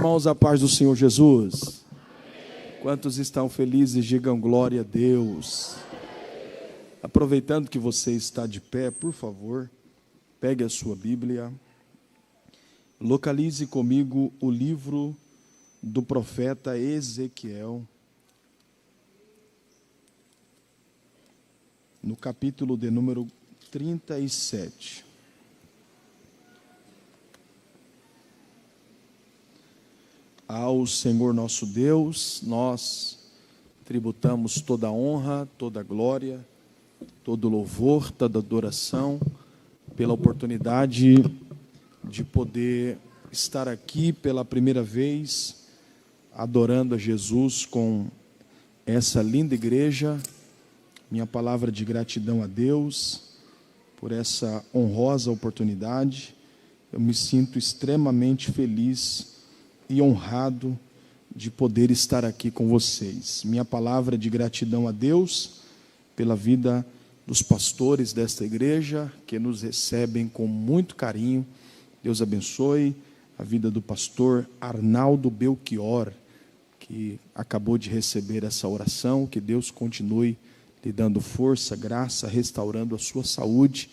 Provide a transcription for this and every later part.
Irmãos, a paz do Senhor Jesus. Quantos estão felizes, digam glória a Deus. Aproveitando que você está de pé, por favor, pegue a sua Bíblia, localize comigo o livro do profeta Ezequiel, no capítulo de número 37. Ao Senhor nosso Deus, nós tributamos toda a honra, toda a glória, todo o louvor, toda a adoração, pela oportunidade de poder estar aqui pela primeira vez, adorando a Jesus com essa linda igreja. Minha palavra de gratidão a Deus por essa honrosa oportunidade. Eu me sinto extremamente feliz e honrado de poder estar aqui com vocês. Minha palavra de gratidão a Deus pela vida dos pastores desta igreja, que nos recebem com muito carinho. Deus abençoe a vida do pastor Arnaldo Belchior, que acabou de receber essa oração. Que Deus continue lhe dando força, graça, restaurando a sua saúde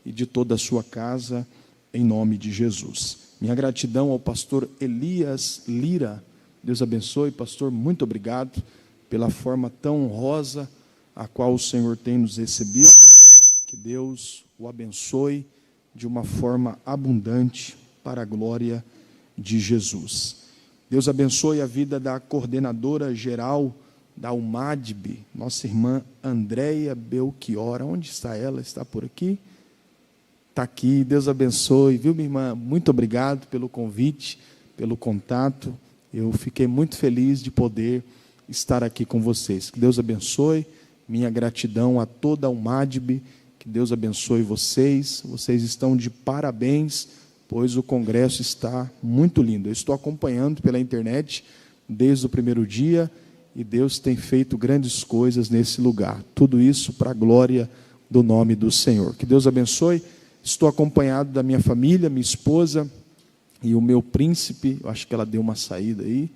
e de toda a sua casa, em nome de Jesus. Minha gratidão ao pastor Elias Lira. Deus abençoe, pastor, muito obrigado pela forma tão honrosa a qual o Senhor tem nos recebido. Que Deus o abençoe de uma forma abundante para a glória de Jesus. Deus abençoe a vida da coordenadora geral da UMADB, nossa irmã Andréia Belchior. Onde está ela? Está por aqui? Está aqui. Deus abençoe, viu, minha irmã? Muito obrigado pelo convite, pelo contato. Eu fiquei muito feliz de poder estar aqui com vocês. Que Deus abençoe. Minha gratidão a toda a UMADB. Que Deus abençoe vocês. Vocês estão de parabéns, pois o congresso está muito lindo. Eu estou acompanhando pela internet desde o primeiro dia e Deus tem feito grandes coisas nesse lugar. Tudo isso para a glória do nome do Senhor. Que Deus abençoe. Estou acompanhado da minha família, minha esposa e o meu príncipe. Eu acho que ela deu uma saída aí.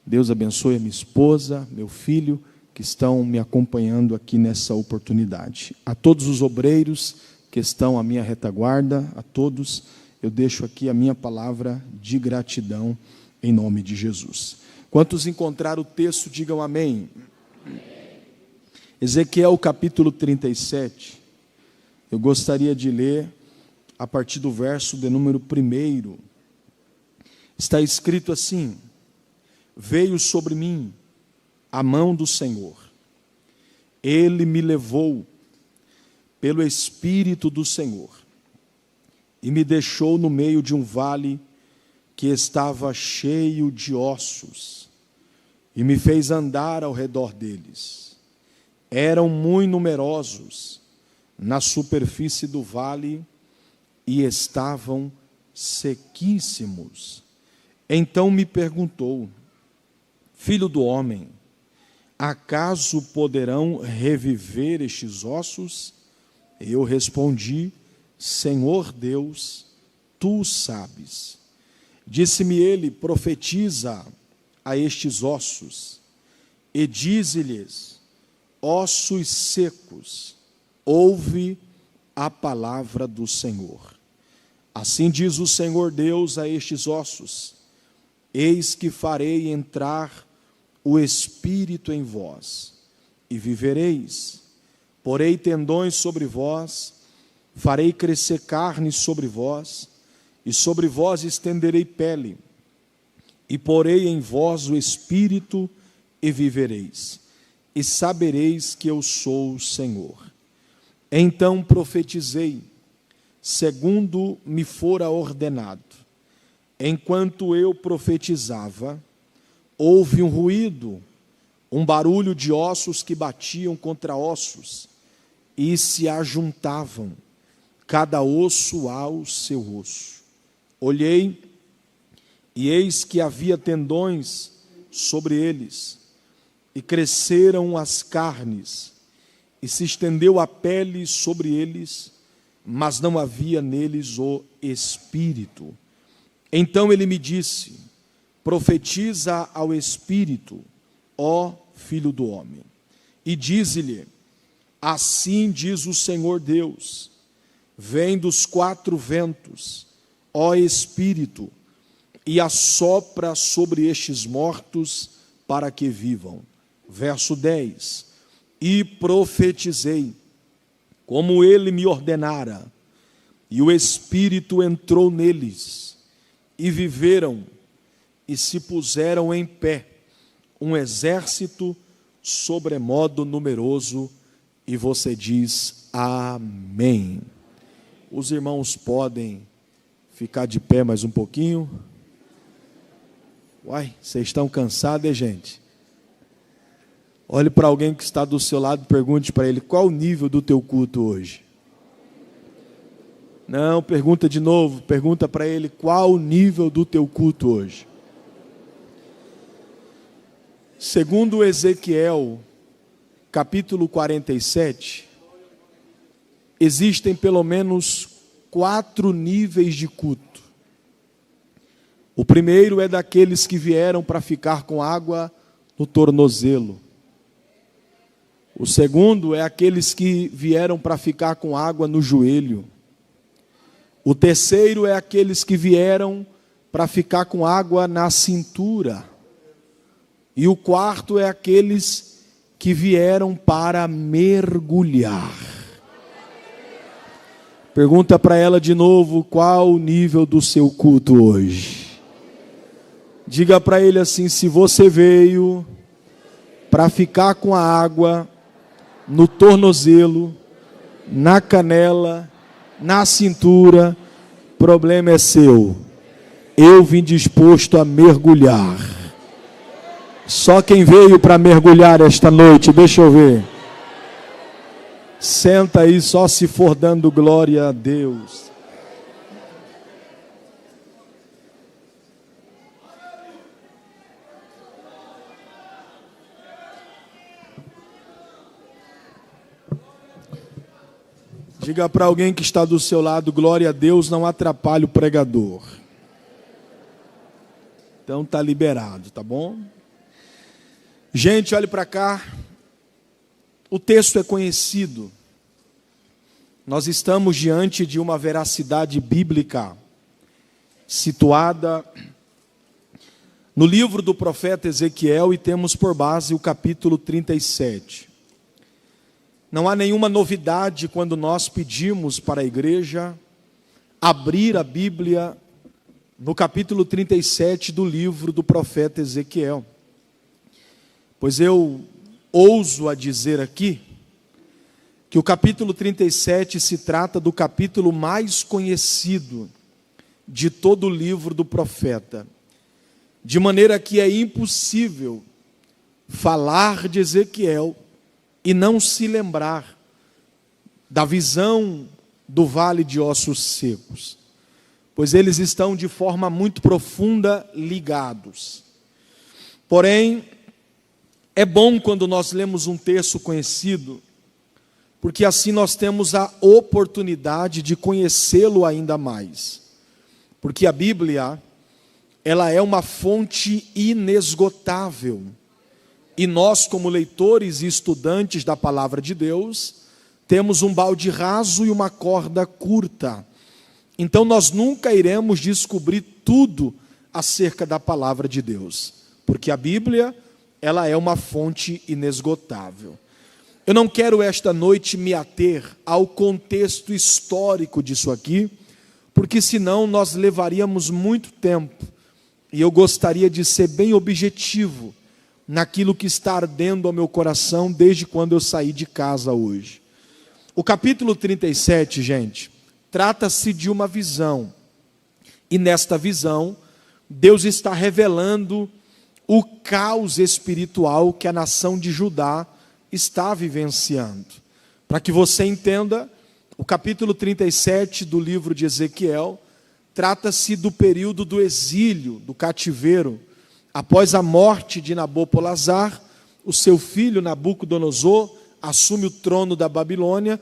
Deus abençoe a minha esposa, meu filho, que estão me acompanhando aqui nessa oportunidade. A todos os obreiros que estão à minha retaguarda, a todos, eu deixo aqui a minha palavra de gratidão em nome de Jesus. Quantos encontraram o texto, digam amém. Ezequiel capítulo 37. Eu gostaria de ler a partir do verso de número 1. Está escrito assim: veio sobre mim a mão do Senhor, Ele me levou pelo Espírito do Senhor e me deixou no meio de um vale que estava cheio de ossos e me fez andar ao redor deles. Eram muito numerosos na superfície do vale e estavam sequíssimos. Então me perguntou: filho do homem, acaso poderão reviver estes ossos? Eu respondi: Senhor Deus, tu sabes. Disse-me ele: profetiza a estes ossos e dize-lhes: ossos secos, ouve a palavra do Senhor. Assim diz o Senhor Deus a estes ossos: eis que farei entrar o Espírito em vós, e vivereis. Porei tendões sobre vós, farei crescer carne sobre vós, e sobre vós estenderei pele, e porei em vós o Espírito, e vivereis, e sabereis que eu sou o Senhor. Então profetizei, segundo me fora ordenado. Enquanto eu profetizava, houve um ruído, um barulho de ossos que batiam contra ossos e se ajuntavam, cada osso ao seu osso. Olhei, e eis que havia tendões sobre eles, e cresceram as carnes, e se estendeu a pele sobre eles, mas não havia neles o espírito. Então ele me disse: profetiza ao Espírito, ó Filho do homem, e dize-lhe: assim diz o Senhor Deus, vem dos quatro ventos, ó Espírito, e assopra sobre estes mortos para que vivam. Verso 10, e profetizei, como ele me ordenara, e o Espírito entrou neles, e viveram, e se puseram em pé, um exército sobremodo numeroso, e você diz amém. Os irmãos podem ficar de pé mais um pouquinho. Uai, vocês estão cansados, hein, gente? Olhe para alguém que está do seu lado e pergunte para ele: qual o nível do teu culto hoje? Não, pergunta de novo, pergunta para ele: qual o nível do teu culto hoje? Segundo Ezequiel, capítulo 47, existem pelo menos 4 níveis de culto. O primeiro é daqueles que vieram para ficar com água no tornozelo. O segundo é aqueles que vieram para ficar com água no joelho. O terceiro é aqueles que vieram para ficar com água na cintura. E o quarto é aqueles que vieram para mergulhar. Pergunta para ela de novo: qual o nível do seu culto hoje? Diga para ele assim: se você veio para ficar com a água no tornozelo, na canela, na cintura, problema é seu. Eu vim disposto a mergulhar. Só quem veio para mergulhar esta noite, deixa eu ver. Senta aí, só se for dando glória a Deus. Diga para alguém que está do seu lado: glória a Deus não atrapalha o pregador. Então está liberado, tá bom? Gente, olhe para cá. O texto é conhecido. Nós estamos diante de uma veracidade bíblica situada no livro do profeta Ezequiel e temos por base o capítulo 37. Não há nenhuma novidade quando nós pedimos para a igreja abrir a Bíblia no capítulo 37 do livro do profeta Ezequiel. Pois eu ouso a dizer aqui que o capítulo 37 se trata do capítulo mais conhecido de todo o livro do profeta, de maneira que é impossível falar de Ezequiel e não se lembrar da visão do vale de ossos secos, pois eles estão de forma muito profunda ligados. Porém, é bom quando nós lemos um texto conhecido, porque assim nós temos a oportunidade de conhecê-lo ainda mais. Porque a Bíblia, ela é uma fonte inesgotável. E nós, como leitores e estudantes da palavra de Deus, temos um balde raso e uma corda curta. Então nós nunca iremos descobrir tudo acerca da palavra de Deus. Porque a Bíblia, ela é uma fonte inesgotável. Eu não quero esta noite me ater ao contexto histórico disso aqui, porque senão nós levaríamos muito tempo. E eu gostaria de ser bem objetivo naquilo que está ardendo ao meu coração desde quando eu saí de casa hoje. O capítulo 37, gente, trata-se de uma visão. E nesta visão, Deus está revelando o caos espiritual que a nação de Judá está vivenciando. Para que você entenda, o capítulo 37 do livro de Ezequiel trata-se do período do exílio, do cativeiro, após a morte de Nabopolassar. O seu filho Nabucodonosor assume o trono da Babilônia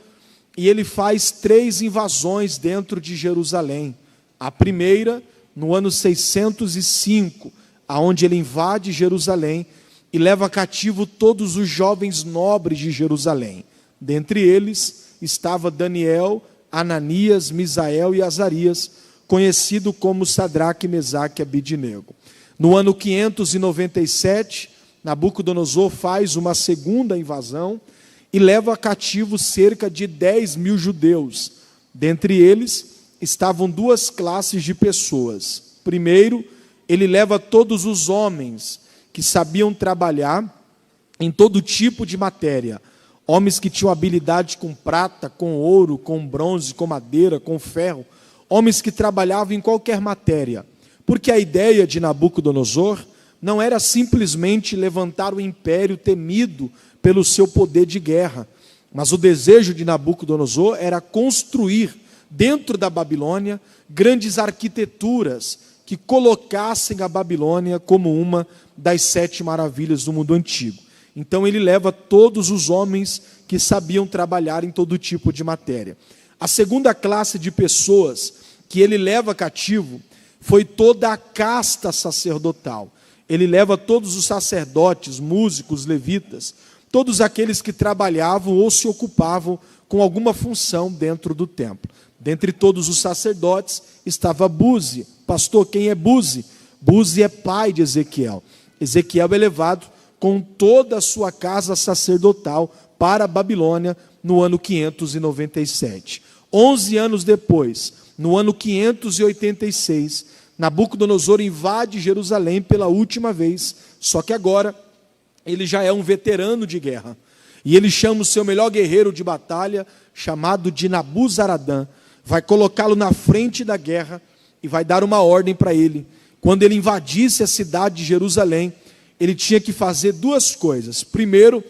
e ele faz 3 invasões dentro de Jerusalém. A primeira, no ano 605, aonde ele invade Jerusalém e leva cativo todos os jovens nobres de Jerusalém. Dentre eles estava Daniel, Ananias, Misael e Azarias, conhecido como Sadraque, Mesaque e Abidnego. No ano 597, Nabucodonosor faz uma segunda invasão e leva cativo cerca de 10.000 judeus. Dentre eles estavam duas classes de pessoas. Primeiro, ele leva todos os homens que sabiam trabalhar em todo tipo de matéria. Homens que tinham habilidade com prata, com ouro, com bronze, com madeira, com ferro. Homens que trabalhavam em qualquer matéria. Porque a ideia de Nabucodonosor não era simplesmente levantar o império temido pelo seu poder de guerra, mas o desejo de Nabucodonosor era construir dentro da Babilônia grandes arquiteturas que colocassem a Babilônia como uma das 7 maravilhas do mundo antigo. Então ele leva todos os homens que sabiam trabalhar em todo tipo de matéria. A segunda classe de pessoas que ele leva cativo foi toda a casta sacerdotal. Ele leva todos os sacerdotes, músicos, levitas, todos aqueles que trabalhavam ou se ocupavam com alguma função dentro do templo. Dentre todos os sacerdotes estava Buzi. Pastor, quem é Buzi? Buzi é pai de Ezequiel. Ezequiel é levado com toda a sua casa sacerdotal para a Babilônia no ano 597. 11 anos depois, no ano 586, Nabucodonosor invade Jerusalém pela última vez, só que agora ele já é um veterano de guerra. E ele chama o seu melhor guerreiro de batalha, chamado de Nabuzaradã, vai colocá-lo na frente da guerra e vai dar uma ordem para ele. Quando ele invadisse a cidade de Jerusalém, ele tinha que fazer duas coisas. Primeiro,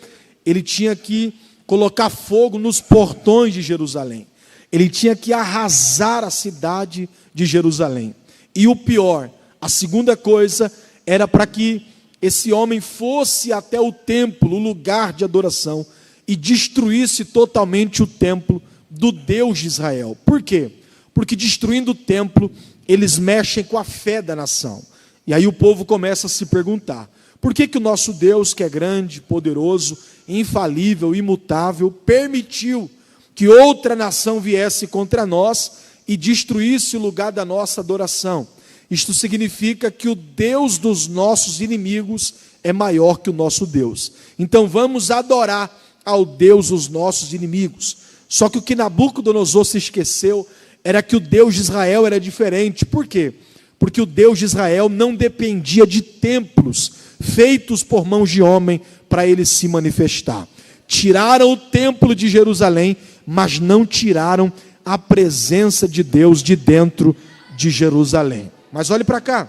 ele tinha que colocar fogo nos portões de Jerusalém. Ele tinha que arrasar a cidade de Jerusalém. E o pior, a segunda coisa, era para que esse homem fosse até o templo, o lugar de adoração, e destruísse totalmente o templo do Deus de Israel. Por quê? Porque destruindo o templo, eles mexem com a fé da nação. E aí o povo começa a se perguntar: por que o nosso Deus, que é grande, poderoso, infalível, imutável, permitiu que outra nação viesse contra nós e destruísse o lugar da nossa adoração? Isto significa que o Deus dos nossos inimigos é maior que o nosso Deus. Então vamos adorar ao Deus dos nossos inimigos. Só que o que Nabucodonosor se esqueceu era que o Deus de Israel era diferente. Por quê? Porque o Deus de Israel não dependia de templos feitos por mãos de homem para ele se manifestar. Tiraram o templo de Jerusalém, mas não tiraram a presença de Deus de dentro de Jerusalém. Mas olhe para cá.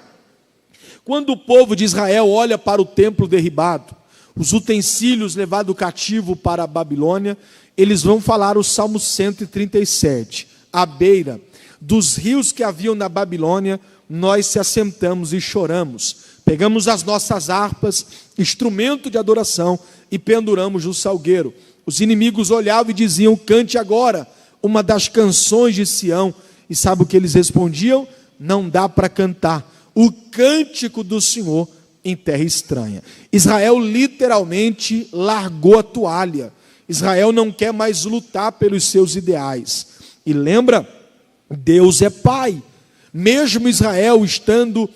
Quando o povo de Israel olha para o templo derribado, os utensílios levados cativo para a Babilônia, eles vão falar o Salmo 137. À beira dos rios que haviam na Babilônia, nós se assentamos e choramos. Pegamos as nossas harpas, instrumento de adoração, e penduramos no salgueiro. Os inimigos olhavam e diziam: cante agora uma das canções de Sião. E sabe o que eles respondiam? Não dá para cantar o cântico do Senhor em terra estranha. Israel literalmente largou a toalha. Israel não quer mais lutar pelos seus ideais. E lembra, Deus é Pai. Mesmo Israel estando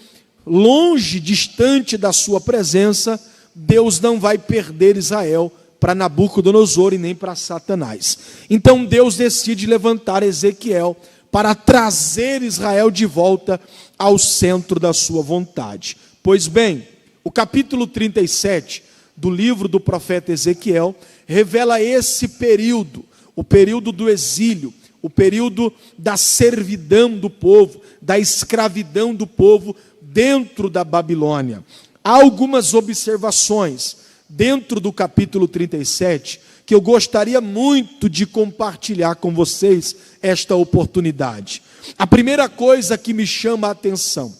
longe, distante da sua presença, Deus não vai perder Israel para Nabucodonosor e nem para Satanás. Então Deus decide levantar Ezequiel para trazer Israel de volta ao centro da sua vontade. Pois bem, o capítulo 37 do livro do profeta Ezequiel revela esse período, o período do exílio, o período da servidão do povo, da escravidão do povo dentro da Babilônia. Há algumas observações dentro do capítulo 37 que eu gostaria muito de compartilhar com vocês esta oportunidade. A primeira coisa que me chama a atenção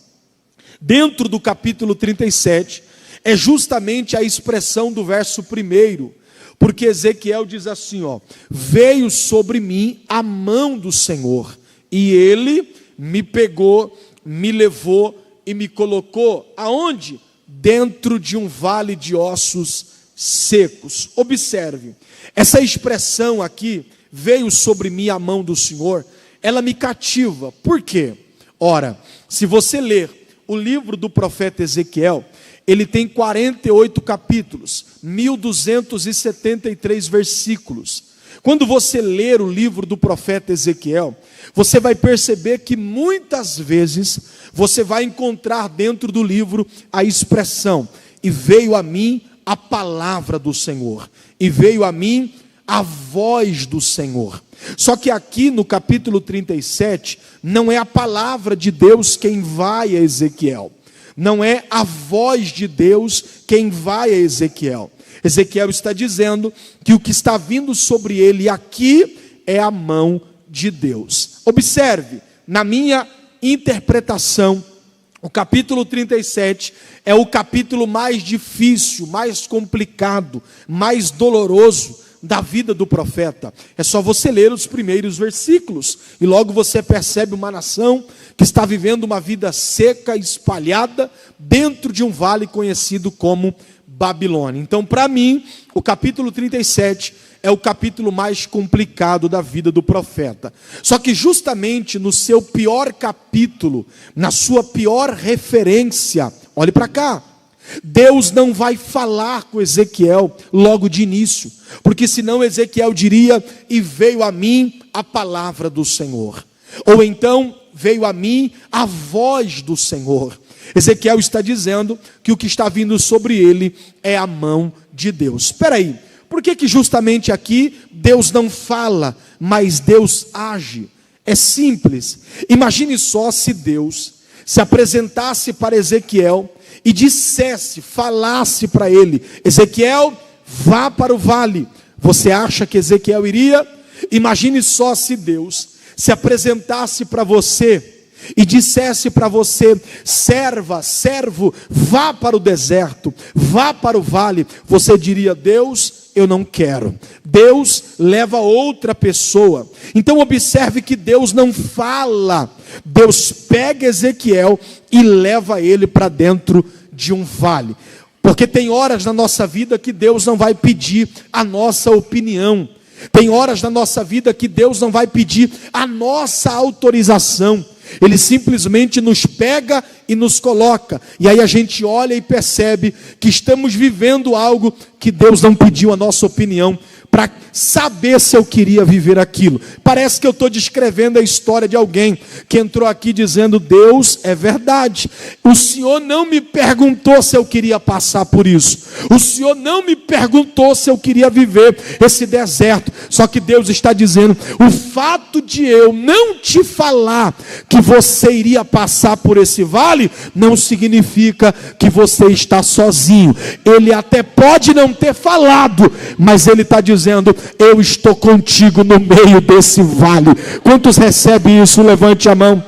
dentro do capítulo 37 é justamente a expressão do verso 1, porque Ezequiel diz assim, veio sobre mim a mão do Senhor, e ele me pegou, me levou e me colocou aonde? dentro de um vale de ossos secos. Observe, essa expressão aqui, veio sobre mim a mão do Senhor, ela me cativa. Por quê? Ora, se você ler o livro do profeta Ezequiel, ele tem 48 capítulos, 1273 versículos. Quando você ler o livro do profeta Ezequiel, você vai perceber que muitas vezes você vai encontrar dentro do livro a expressão: e veio a mim a palavra do Senhor, e veio a mim a voz do Senhor. Só que aqui no capítulo 37, não é a palavra de Deus quem vai a Ezequiel, não é a voz de Deus quem vai a Ezequiel. Ezequiel está dizendo que o que está vindo sobre ele aqui é a mão de Deus. Observe, na minha interpretação, o capítulo 37 é o capítulo mais difícil, mais complicado, mais doloroso da vida do profeta. É só você ler os primeiros versículos e logo você percebe uma nação que está vivendo uma vida seca, espalhada dentro de um vale conhecido como Babilônia. Então, para mim, o capítulo 37 é o capítulo mais complicado da vida do profeta. Só que justamente no seu pior capítulo, na sua pior referência, olhe para cá, Deus não vai falar com Ezequiel logo de início, porque senão Ezequiel diria: e veio a mim a palavra do Senhor, ou então veio a mim a voz do Senhor. Ezequiel está dizendo que o que está vindo sobre ele é a mão de Deus. Espera aí, por que justamente aqui Deus não fala, mas Deus age? É simples. Imagine só se Deus se apresentasse para Ezequiel e dissesse, falasse para ele: Ezequiel, vá para o vale. Você acha que Ezequiel iria? Imagine só se Deus se apresentasse para você e dissesse para você: serva, servo, vá para o deserto, vá para o vale. Você diria: Deus, eu não quero. Deus leva outra pessoa. Então observe que Deus não fala. Deus pega Ezequiel e leva ele para dentro de um vale. Porque tem horas na nossa vida que Deus não vai pedir a nossa opinião. Tem horas na nossa vida que Deus não vai pedir a nossa autorização. Ele simplesmente nos pega e nos coloca. E aí a gente olha e percebe que estamos vivendo algo que Deus não pediu a nossa opinião para saber se eu queria viver aquilo. Parece que eu estou descrevendo a história de alguém que entrou aqui dizendo: Deus, é verdade, o Senhor não me perguntou se eu queria passar por isso, o Senhor não me perguntou se eu queria viver esse deserto. Só que Deus está dizendo: o fato de eu não te falar que você iria passar por esse vale, não significa que você está sozinho. Ele até pode não ter falado, mas Ele está dizendo: eu estou contigo no meio desse vale. Quantos recebem isso? Levante a mão.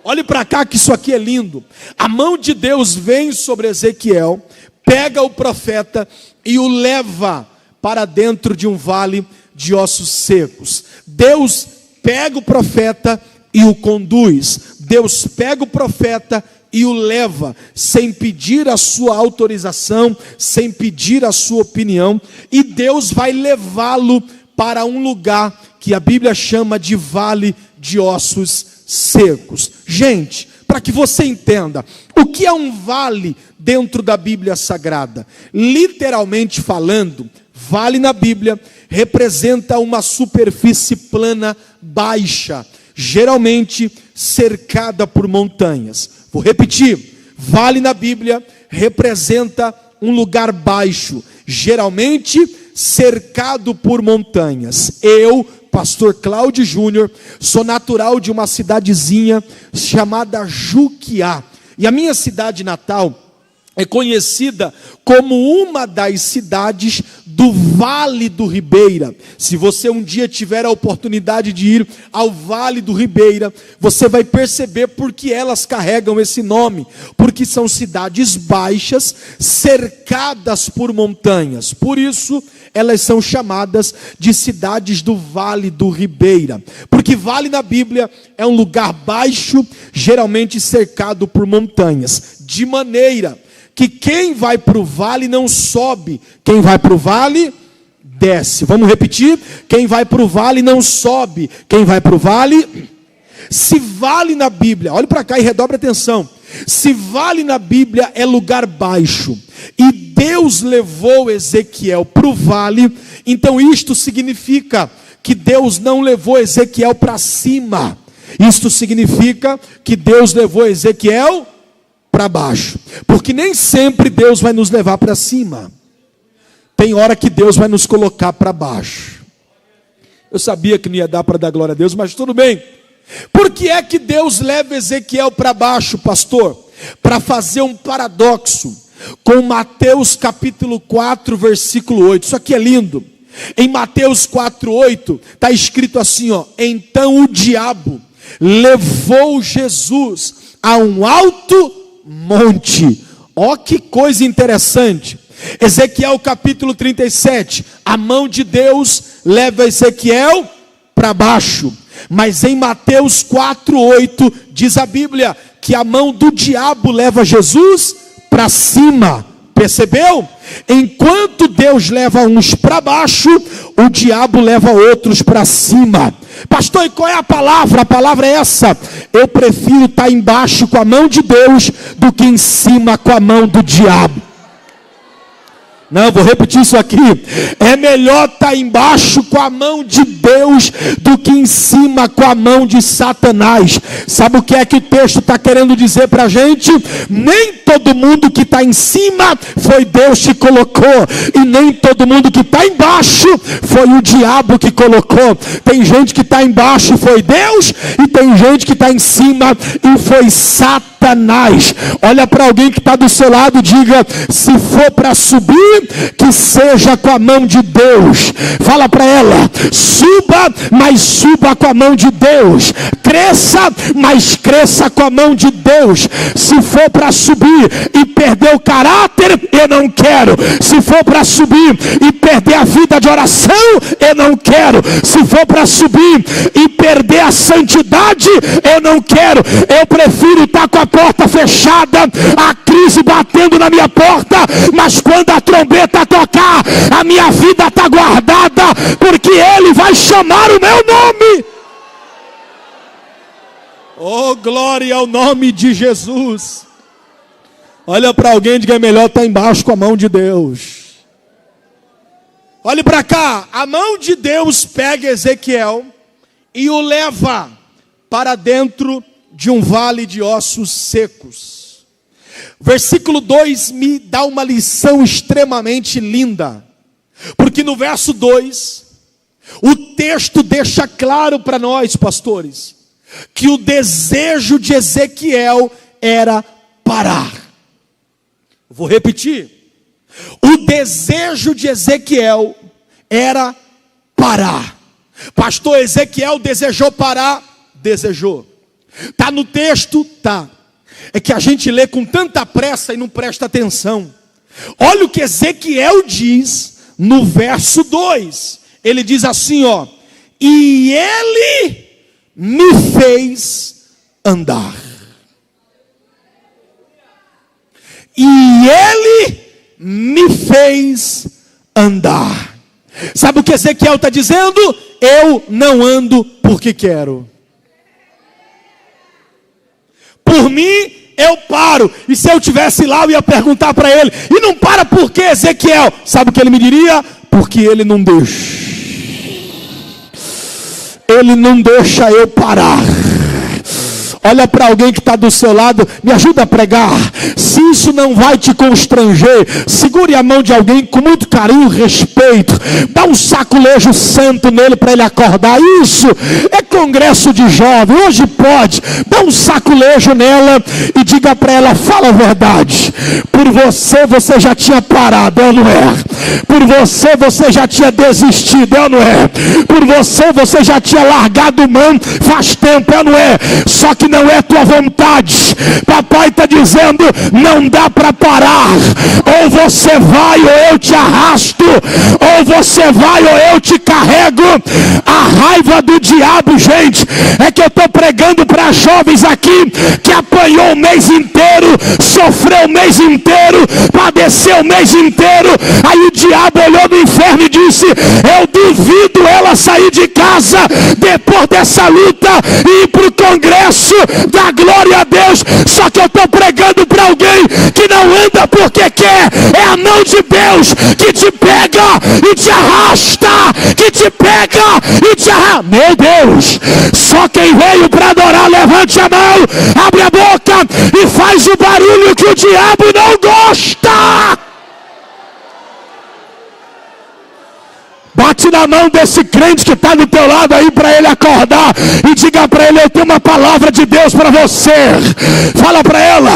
Olhe para cá que isso aqui é lindo. A mão de Deus vem sobre Ezequiel, pega o profeta e o leva para dentro de um vale de ossos secos. Deus pega o profeta e o conduz. Deus pega o profeta e o leva, sem pedir a sua autorização, sem pedir a sua opinião, e Deus vai levá-lo para um lugar que a Bíblia chama de vale de ossos secos. Gente, para que você entenda, o que é um vale dentro da Bíblia Sagrada? Literalmente falando, vale na Bíblia representa uma superfície plana baixa, geralmente cercada por montanhas. Vou repetir, vale na Bíblia representa um lugar baixo, geralmente cercado por montanhas. Eu, pastor Cláudio Júnior, sou natural de uma cidadezinha chamada Juquiá. E a minha cidade natal é conhecida como uma das cidades do Vale do Ribeira. Se você um dia tiver a oportunidade de ir ao Vale do Ribeira, você vai perceber por que elas carregam esse nome. Porque são cidades baixas, cercadas por montanhas. Por isso, elas são chamadas de cidades do Vale do Ribeira. Porque vale na Bíblia é um lugar baixo, geralmente cercado por montanhas. De maneira que quem vai para o vale não sobe, quem vai para o vale desce. Vamos repetir? Quem vai para o vale não sobe, quem vai para o vale. Se vale na Bíblia, olhe para cá e redobre atenção. Se vale na Bíblia é lugar baixo, e Deus levou Ezequiel para o vale, então isto significa que Deus não levou Ezequiel para cima. Isto significa que Deus levou Ezequiel para baixo, porque nem sempre Deus vai nos levar para cima. Tem hora que Deus vai nos colocar para baixo. Eu sabia que não ia dar para dar glória a Deus, mas tudo bem. Por que é que Deus leva Ezequiel para baixo, pastor? Para fazer um paradoxo com Mateus capítulo 4, versículo 8. Isso aqui é lindo. Em Mateus 4, 8, está escrito assim, ó: então o diabo levou Jesus a um alto monte. Ó, que coisa interessante. Ezequiel capítulo 37, a mão de Deus leva Ezequiel para baixo. Mas em Mateus 4, 8, diz a Bíblia que a mão do diabo leva Jesus para cima. Percebeu? Enquanto Deus leva uns para baixo, o diabo leva outros para cima. Pastor, e qual é a palavra? A palavra é essa: eu prefiro estar embaixo com a mão de Deus do que em cima com a mão do diabo. Não, vou repetir isso aqui. É melhor estar embaixo com a mão de Deus do que em cima com a mão de Satanás. Sabe o que é que o texto está querendo dizer para a gente? Nem todo mundo que está em cima foi Deus que colocou, e nem todo mundo que está embaixo foi o diabo que colocou. Tem gente que está embaixo e foi Deus, e tem gente que está em cima e foi Satanás. Olha para alguém que está do seu lado e diga: se for para subir, que seja com a mão de Deus. Fala para ela: suba, mas suba com a mão de Deus. Cresça, mas cresça com a mão de Deus. Se for para subir e perder o caráter, eu não quero. Se for para subir e perder a vida de oração, eu não quero. Se for para subir e perder a santidade, eu não quero. Eu prefiro estar com a porta fechada, a crise batendo na minha porta, mas quando a trombeta tocar, a minha vida está guardada, porque Ele vai chamar o meu nome. Oh, glória ao nome de Jesus. Olha para alguém e diga: é melhor estar embaixo com a mão de Deus. Olhe para cá, a mão de Deus pega Ezequiel e o leva para dentro de um vale de ossos secos. Versículo 2 me dá uma lição extremamente linda, porque no verso 2, o texto deixa claro para nós, pastores, que o desejo de Ezequiel era parar. Vou repetir. O desejo de Ezequiel era parar. Pastor, Ezequiel desejou parar? Desejou. Está no texto? Tá. É que a gente lê com tanta pressa e não presta atenção. Olha o que Ezequiel diz no verso 2. Ele diz assim, ó: e Ele me fez andar. E Ele me fez andar. Sabe o que Ezequiel está dizendo? Eu não ando porque quero. Por mim, eu paro. E se eu tivesse lá, eu ia perguntar para ele: e não para por quê, Ezequiel? Sabe o que ele me diria? Porque ele não deixa. Ele não deixa eu parar. Olha para alguém que está do seu lado, me ajuda a pregar. Se isso não vai te constranger, segure a mão de alguém com muito carinho e respeito. Dá um saculejo santo nele para ele acordar. Isso é congresso de jovem, hoje pode. Dá um saculejo nela e diga para ela: fala a verdade. Por você, você já tinha parado, é ou não é? Por você, você já tinha desistido, é ou não é? Por você, você já tinha largado mão faz tempo, é ou não é? Só que não é tua vontade. Papai está dizendo: não dá para parar. Ou você vai ou eu te arrasto, ou você vai ou eu te carrego. A raiva do diabo, gente, é que eu estou pregando para jovens aqui que apanhou o mês inteiro, sofreu o mês inteiro, padeceu o mês inteiro. Aí o diabo olhou no inferno e disse: eu duvido ela sair de casa depois dessa luta e ir para o congresso da glória a Deus. Só que eu estou pregando para alguém que não anda porque quer. É a mão de Deus que te pega e te arrasta, que te pega e te arrasta. Meu Deus, só quem veio para adorar, levante a mão, abre a boca e faz o barulho que o diabo não gosta. Bate na mão desse crente que está do teu lado aí para ele acordar e diga para ele: eu tenho uma palavra de Deus para você. Fala para ela,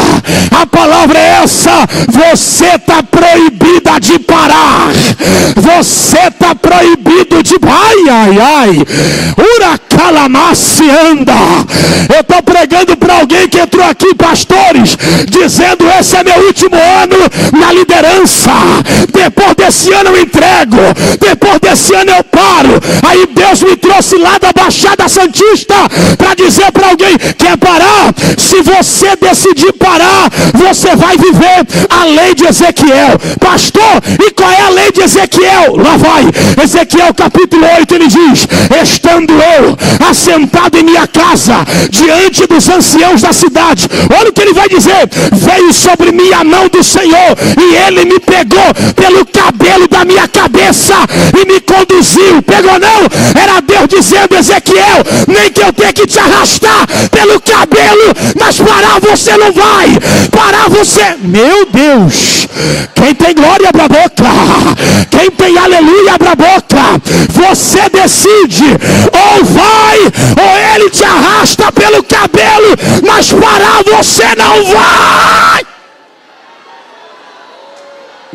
a palavra é essa: você está proibida de parar, você está proibido de... ai, uracalamasse anda. Eu estou pregando para alguém que entrou aqui, pastores, dizendo: esse é meu último ano na liderança, depois desse ano eu entrego, depois desse ano eu paro. Aí Deus me trouxe lá da Baixada Santista para dizer para alguém: quer parar? Se você decidir parar, você vai viver a lei de Ezequiel. Pastor, e qual é a lei de Ezequiel? Lá vai, Ezequiel capítulo 8, ele diz: estando eu assentado em minha casa, diante dos anciãos da cidade, olha o que ele vai dizer: veio sobre mim a mão do Senhor, e ele me pegou pelo cabelo da minha cabeça e me conduziu. Pegou não? Era Deus dizendo: Ezequiel, nem que eu tenha que te arrastar pelo cabelo, mas parar você não vai. Parar você... Meu Deus, quem tem glória, abra a boca. Quem tem aleluia, abra a boca. Você decide: ou vai, ou ele te arrasta pelo cabelo, mas parar você não vai.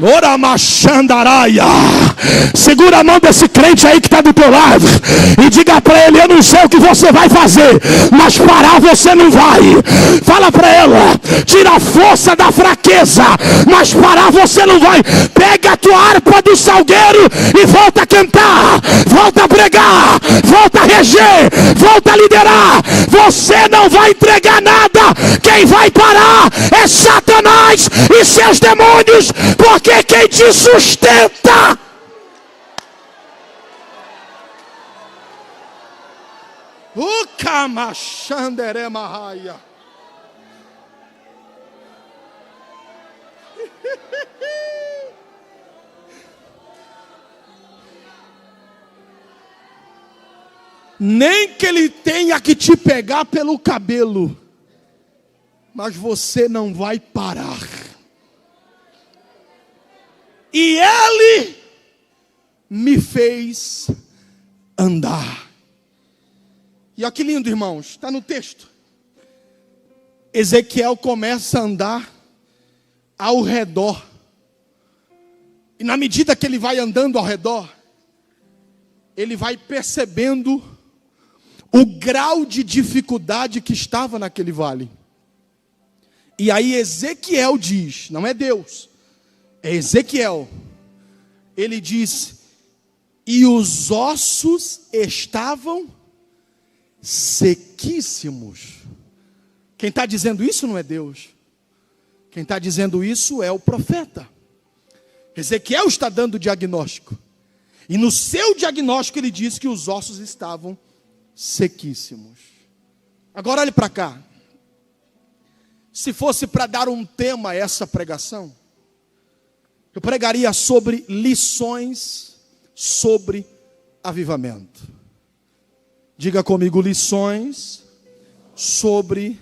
Ora machandaraia. Segura a mão desse crente aí que está do teu lado e diga para ele: eu não sei o que você vai fazer, mas parar você não vai. Fala para ela: tira a força da fraqueza, mas parar você não vai. Pega a tua harpa do salgueiro e volta a cantar, volta a pregar, volta a reger, volta a liderar. Você não vai entregar nada. Quem vai parar é Satanás e seus demônios, porque quem te sustenta... O camachandere marraia. Nem que ele tenha que te pegar pelo cabelo, mas você não vai parar. E ele me fez andar. E olha que lindo, irmãos, está no texto. Ezequiel começa a andar ao redor. E na medida que ele vai andando ao redor, ele vai percebendo o grau de dificuldade que estava naquele vale. E aí Ezequiel diz, não é Deus, é Ezequiel. Ele diz: e os ossos estavam sequíssimos. Quem está dizendo isso não é Deus. Quem está dizendo isso é o profeta. Ezequiel está dando o diagnóstico. E no seu diagnóstico ele diz que os ossos estavam sequíssimos. Agora olhe para cá. Se fosse para dar um tema a essa pregação, eu pregaria sobre lições sobre avivamento. Diga comigo: lições sobre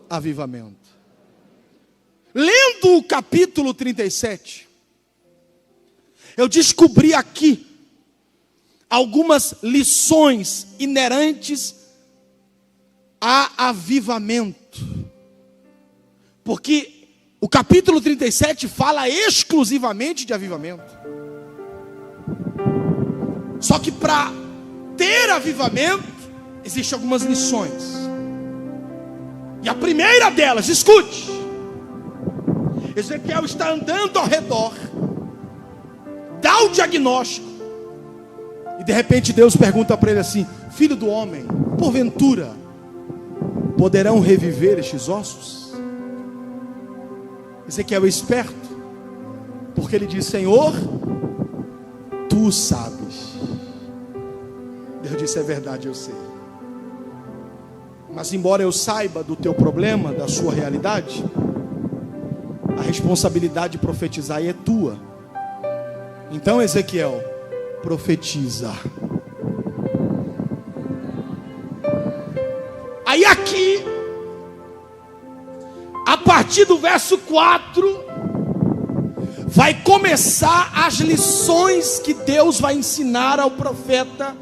avivamento. Lendo o capítulo 37, eu descobri aqui algumas lições inerentes a avivamento. Porque o capítulo 37 fala exclusivamente de avivamento. Só que para ter avivamento, existem algumas lições. E a primeira delas, escute: Ezequiel está andando ao redor, dá o diagnóstico, e de repente Deus pergunta para ele assim: filho do homem, porventura poderão reviver estes ossos? Ezequiel é esperto, porque ele diz: Senhor, tu sabes. Deus disse: é verdade, eu sei. Mas embora eu saiba do teu problema, da sua realidade, a responsabilidade de profetizar é tua. Então, Ezequiel, profetiza. Aí aqui, a partir do verso 4, vai começar as lições que Deus vai ensinar ao profeta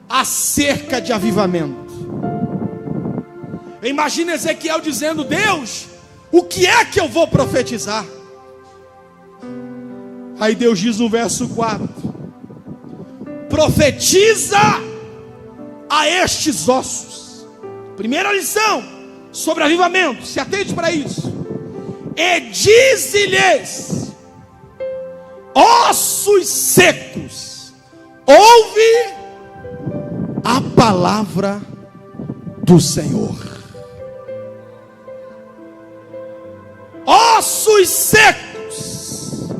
acerca de avivamento. Imagina Ezequiel dizendo: Deus, o que é que eu vou profetizar? Aí Deus diz no verso 4: profetiza a estes ossos. Primeira lição sobre avivamento, se atente para isso. E dize-lhes: ossos secos, ouve a palavra do Senhor. Ossos secos,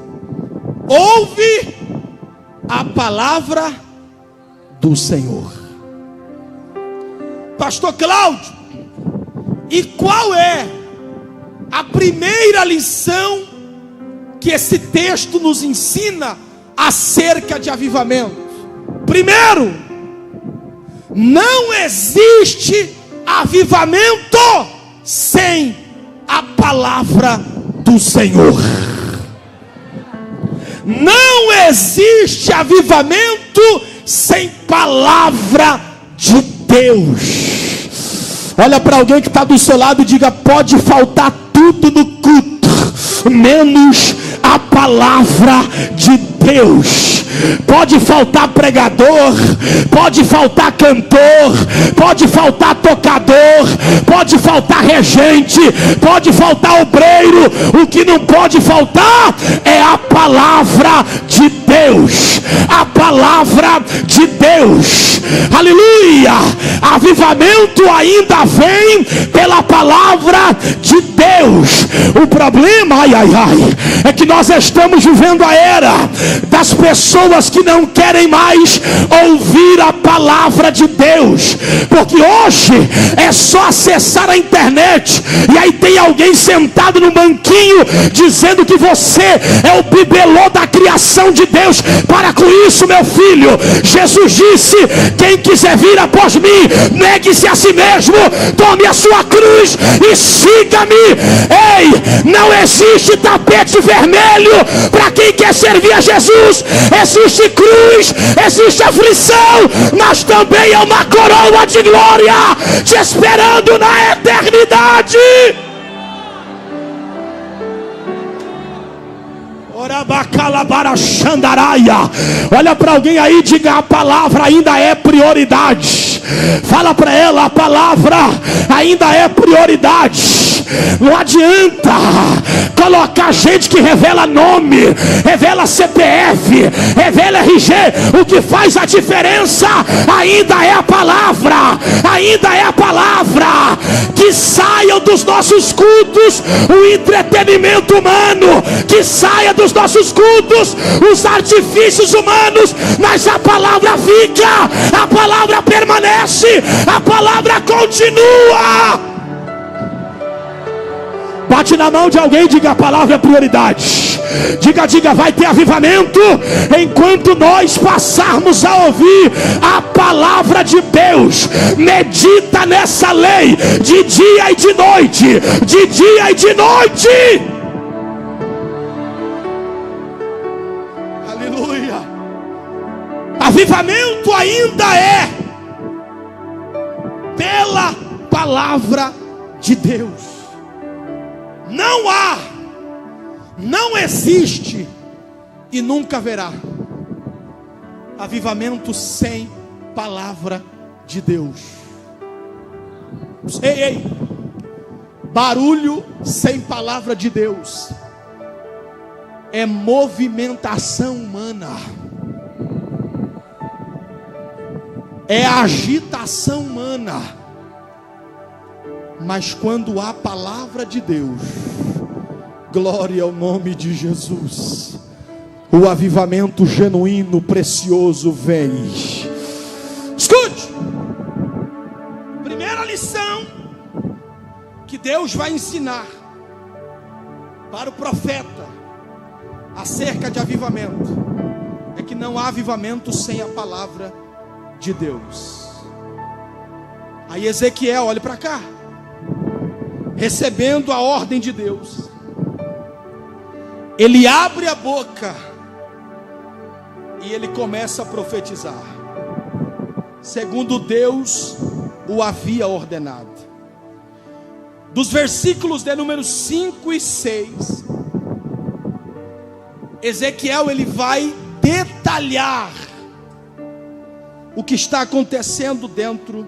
ouve a palavra do Senhor. Pastor Cláudio, e qual é a primeira lição que esse texto nos ensina acerca de avivamento? Primeiro, não existe avivamento sem a palavra do Senhor. Não existe avivamento sem palavra de Deus. Olha para alguém que está do seu lado e diga: pode faltar tudo no culto, menos a palavra de Deus. Pode faltar pregador, pode faltar cantor, pode faltar tocador, pode faltar regente, pode faltar obreiro. O que não pode faltar é a palavra de Deus. A palavra de Deus. Aleluia! Avivamento ainda vem pela palavra de Deus. O problema, é que nós estamos vivendo a era das pessoas que não querem mais ouvir a palavra de Deus, porque hoje é só acessar a internet e aí tem alguém sentado no banquinho dizendo que você é o bibelô da criação de Deus. Para com isso, meu filho. Jesus disse: quem quiser vir após mim, negue-se a si mesmo, tome a sua cruz e siga-me. Ei, não existe tapete vermelho para quem quer servir a Jesus. Existe cruz, existe aflição, mas também é uma coroa de glória te esperando na eternidade. Olha para alguém aí e diga: a palavra ainda é prioridade. Fala para ela: a palavra ainda é prioridade. Não adianta colocar gente que revela nome, revela CPF, revela RG. O que faz a diferença ainda é a palavra. Ainda é a palavra. Que saiam dos nossos cultos o entretenimento humano, que saia dos nossos cultos os artifícios humanos, mas a palavra fica, a palavra permanece, a palavra continua. Bate na mão de alguém e diga: a palavra é prioridade. Diga, vai ter avivamento enquanto nós passarmos a ouvir a palavra de Deus. Medita nessa lei de dia e de noite, de dia e de noite. Aleluia. Avivamento ainda é pela palavra de Deus. Não há, não existe e nunca haverá avivamento sem palavra de Deus. Ei, barulho sem palavra de Deus é movimentação humana, é agitação humana. Mas quando há palavra de Deus, glória ao nome de Jesus, o avivamento genuíno, precioso vem. Escute, primeira lição que Deus vai ensinar para o profeta acerca de avivamento é que não há avivamento sem a palavra de Deus. Aí Ezequiel, olhe para cá, recebendo a ordem de Deus, ele abre a boca e ele começa a profetizar, segundo Deus o havia ordenado. Dos versículos de número 5 e 6, Ezequiel ele vai detalhar o que está acontecendo dentro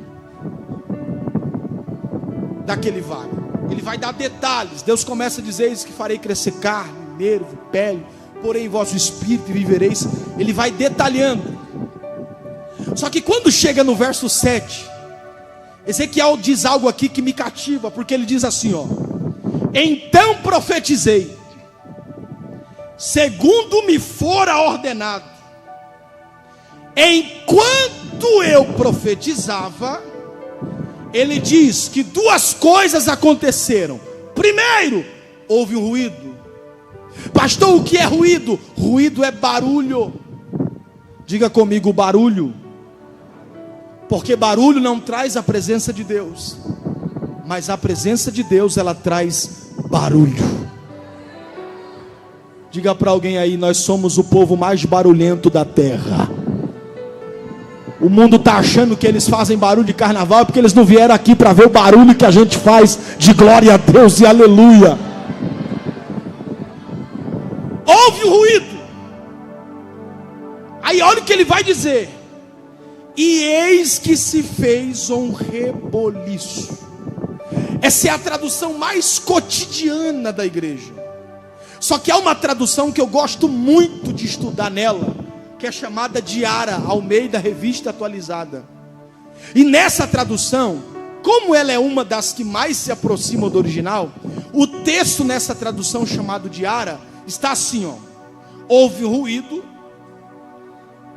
daquele vale. Ele vai dar detalhes. Deus começa a dizer isso, que farei crescer carne, nervo, pele, porém em vosso espírito e vivereis. Ele vai detalhando. Só que quando chega no verso 7, Ezequiel diz algo aqui que me cativa, porque ele diz assim, ó: então profetizei, segundo me fora ordenado. Enquanto eu profetizava, ele diz que duas coisas aconteceram. Primeiro, houve um ruído. Pastor, o que é ruído? Ruído é barulho. Diga comigo, barulho. Porque barulho não traz a presença de Deus, mas a presença de Deus, ela traz barulho. Diga para alguém aí: nós somos o povo mais barulhento da terra. O mundo está achando que eles fazem barulho de carnaval, porque eles não vieram aqui para ver o barulho que a gente faz de glória a Deus e aleluia. Houve um ruído. Aí olha o que ele vai dizer: e eis que se fez um reboliço. Essa é a tradução mais cotidiana da igreja. Só que há uma tradução que eu gosto muito de estudar nela, que é chamada de Ara, Almeida Revista Atualizada. E nessa tradução, como ela é uma das que mais se aproxima do original, o texto nessa tradução chamado de Ara está assim, ó: houve um ruído,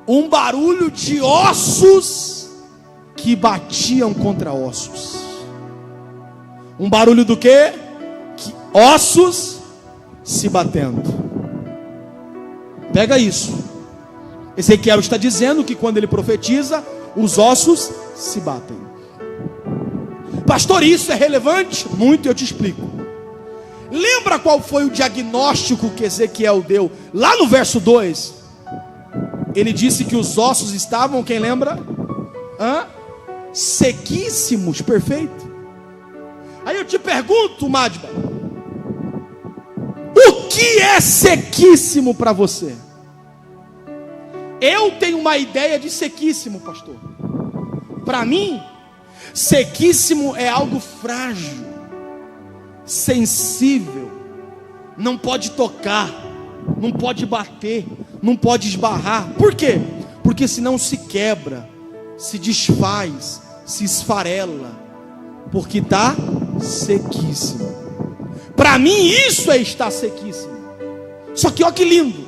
um barulho de ossos que batiam contra ossos. Um barulho do quê? Ossos se batendo. Pega isso. Ezequiel está dizendo que quando ele profetiza, os ossos se batem. Pastor, isso é relevante? Muito, eu te explico. Lembra qual foi o diagnóstico que Ezequiel deu? Lá no verso 2, ele disse que os ossos estavam, quem lembra? Sequíssimos, perfeito. Aí eu te pergunto, Madba, o que é sequíssimo para você? Eu tenho uma ideia de sequíssimo, pastor. Para mim, sequíssimo é algo frágil, sensível, não pode tocar, não pode bater, não pode esbarrar. Por quê? Porque senão se quebra, se desfaz, se esfarela, porque está sequíssimo. Para mim isso é estar sequíssimo. Só que olha que lindo,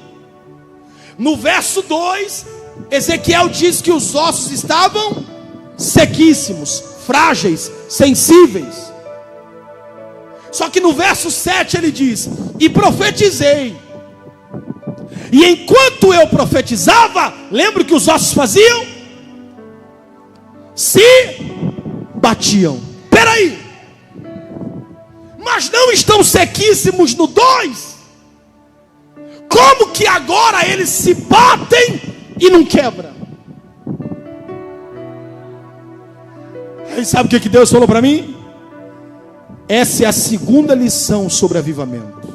no verso 2, Ezequiel diz que os ossos estavam sequíssimos, frágeis, sensíveis. Só que no verso 7 ele diz: e profetizei. E enquanto eu profetizava, lembra que os ossos faziam? Se batiam. Peraí, mas não estão sequíssimos no 2? Como que agora eles se batem e não quebra? Aí sabe o que Deus falou para mim? Essa é a segunda lição sobre avivamento.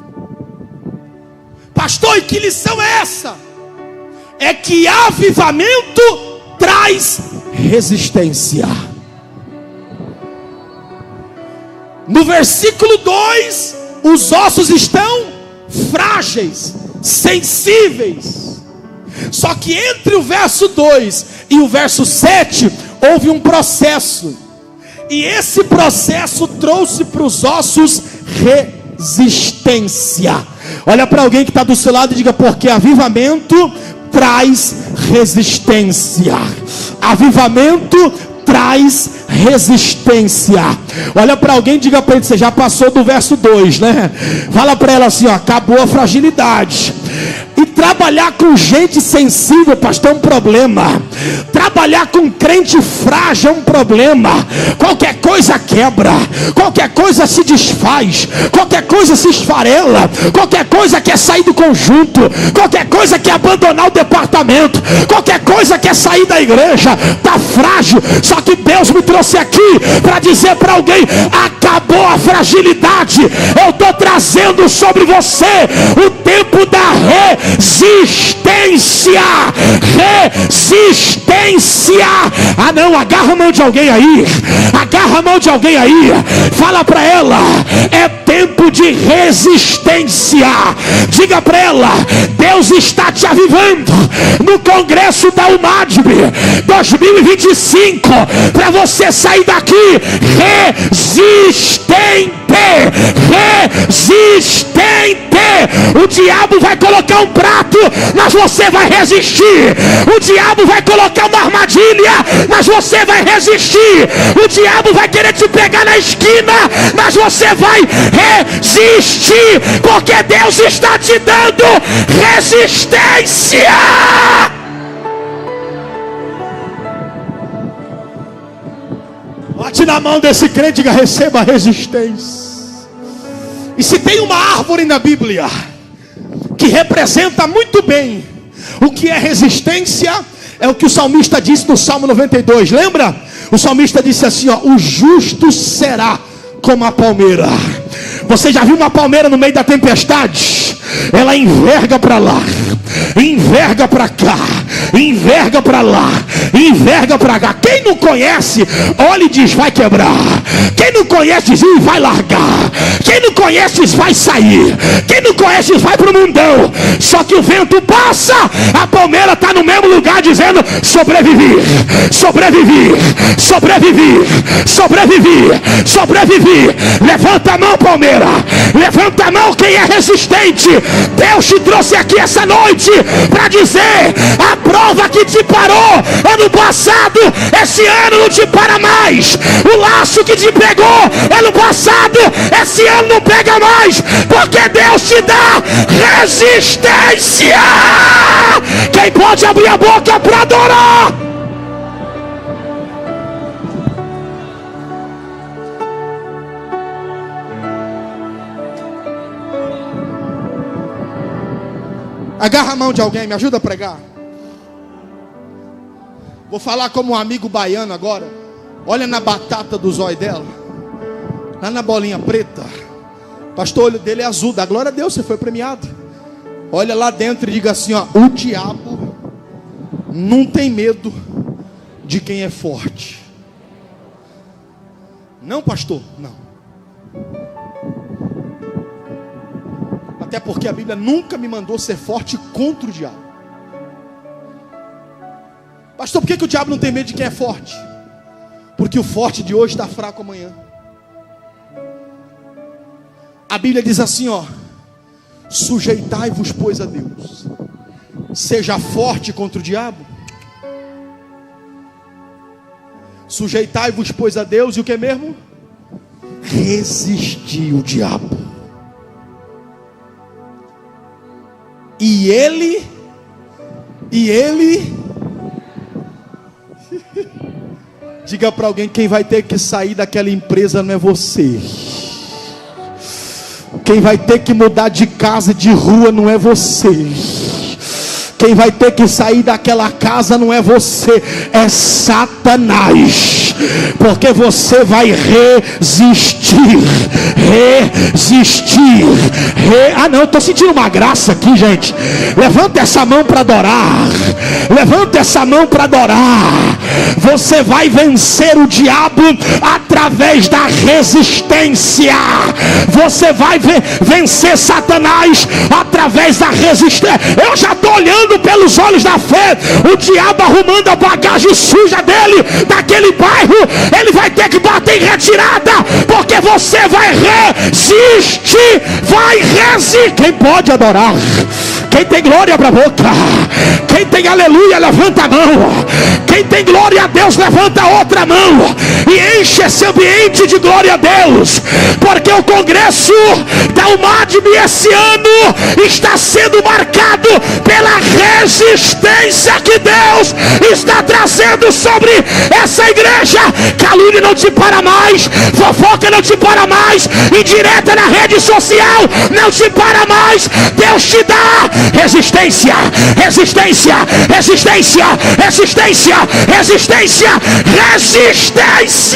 Pastor, e que lição é essa? É que avivamento traz resistência. No versículo 2, os ossos estão frágeis, sensíveis. Só que entre o verso 2 e o verso 7 houve um processo, e esse processo trouxe para os ossos resistência. Olha para alguém que está do seu lado e diga: porque avivamento traz resistência. Avivamento traz resistência. Olha para alguém e diga para ele: você já passou do verso 2, né? Fala para ela assim, ó: acabou a fragilidade. E trabalhar com gente sensível, pastor, é um problema. Trabalhar com crente frágil é um problema. Qualquer coisa quebra, qualquer coisa se desfaz, qualquer coisa se esfarela, qualquer coisa quer sair do conjunto, qualquer coisa quer abandonar o departamento, qualquer coisa quer sair da igreja. Está frágil. Só que Deus me trouxe aqui para dizer para alguém: acabou a fragilidade. Eu estou trazendo sobre você o tempo da resistência. Resistência. Ah não, agarra a mão de alguém aí. Agarra a mão de alguém aí. Fala para ela: é tempo de resistência. Diga para ela: Deus está te avivando no congresso da UMADB 2025, para você sair daqui resistente. Resistente. O diabo vai colocar um prato, mas você vai resistir. O diabo vai colocar uma armadilha, mas você vai resistir. O diabo vai querer te pegar na esquina, mas você vai resistir, porque Deus está te dando resistência. Bate na mão desse crente e diga: receba resistência. E se tem uma árvore na Bíblia que representa muito bem o que é resistência, é o que o salmista disse no Salmo 92. Lembra? O salmista disse assim, ó: o justo será como a palmeira. Você já viu uma palmeira no meio da tempestade? Ela enverga para lá, enverga para cá, enverga para lá, enverga para cá. Quem não conhece, olha e diz: vai quebrar. Quem não conhece diz: vai largar. Quem não conhece diz: vai sair. Quem não conhece diz: vai para o mundão. Só que o vento passa, a palmeira está no mesmo lugar dizendo: sobrevivi, sobrevivi, sobrevivi, sobrevivi, sobrevivi. Levanta a mão, palmeira. Levanta a mão quem é resistente. Deus te trouxe aqui essa noite para dizer: a prova que te parou ano passado, esse ano não te para mais. O laço que te pegou ano passado, esse ano não pega mais, porque Deus te dá resistência. Quem pode abrir a boca para adorar? Agarra a mão de alguém, me ajuda a pregar. Vou falar como um amigo baiano agora. Olha na batata do zóio dela, lá na bolinha preta. Pastor, o olho dele é azul. Dá glória a Deus, você foi premiado. Olha lá dentro e diga assim, ó: o diabo não tem medo de quem é forte. Não, pastor, não. Até porque a Bíblia nunca me mandou ser forte contra o diabo. Pastor, por que o diabo não tem medo de quem é forte? Porque o forte de hoje está fraco amanhã. A Bíblia diz assim, ó: sujeitai-vos, pois, a Deus. Seja forte contra o diabo. Sujeitai-vos, pois, a Deus. E o que mesmo? Resistir o diabo. E ele diga para alguém: quem vai ter que sair daquela empresa não é você. Quem vai ter que mudar de casa e de rua não é você. Quem vai ter que sair daquela casa não é você, é Satanás. Porque você vai resistir. Ah não, estou sentindo uma graça aqui, gente. Levanta essa mão para adorar. Levanta essa mão para adorar. Você vai vencer o diabo através através da resistência. Você vai vencer Satanás através da resistência. Eu já estou olhando pelos olhos da fé. O diabo arrumando a bagagem suja dele, daquele bairro, ele vai ter que bater em retirada, porque você vai resistir, vai resistir. Quem pode adorar? Quem tem glória para a boca? Quem tem aleluia, levanta a mão. Quem tem glória a Deus, levanta a outra mão e enche esse ambiente de glória a Deus, porque o congresso da UMADME esse ano está sendo marcado pela resistência que Deus está trazendo sobre essa igreja. Calúnia não te para mais, fofoca não te para mais, indireta na rede social não te para mais. Deus te dá resistência, resistência, resistência, resistência, resistência, resistência.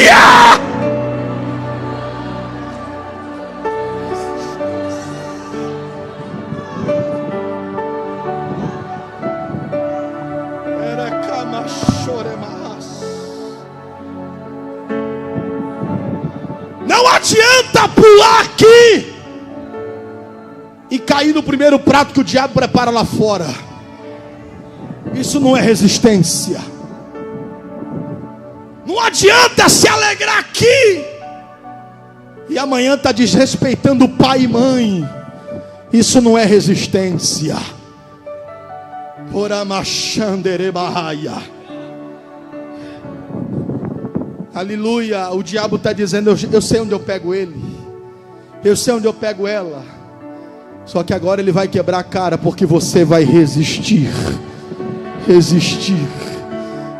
Não adianta pular aqui e cair no primeiro prato que o diabo prepara lá fora. Isso não é resistência. Não adianta se alegrar aqui e amanhã está desrespeitando pai e mãe. Isso não é resistência. Aleluia. O diabo está dizendo: eu sei onde eu pego ele, eu sei onde eu pego ela. Só que agora ele vai quebrar a cara, porque você vai resistir. Resistir.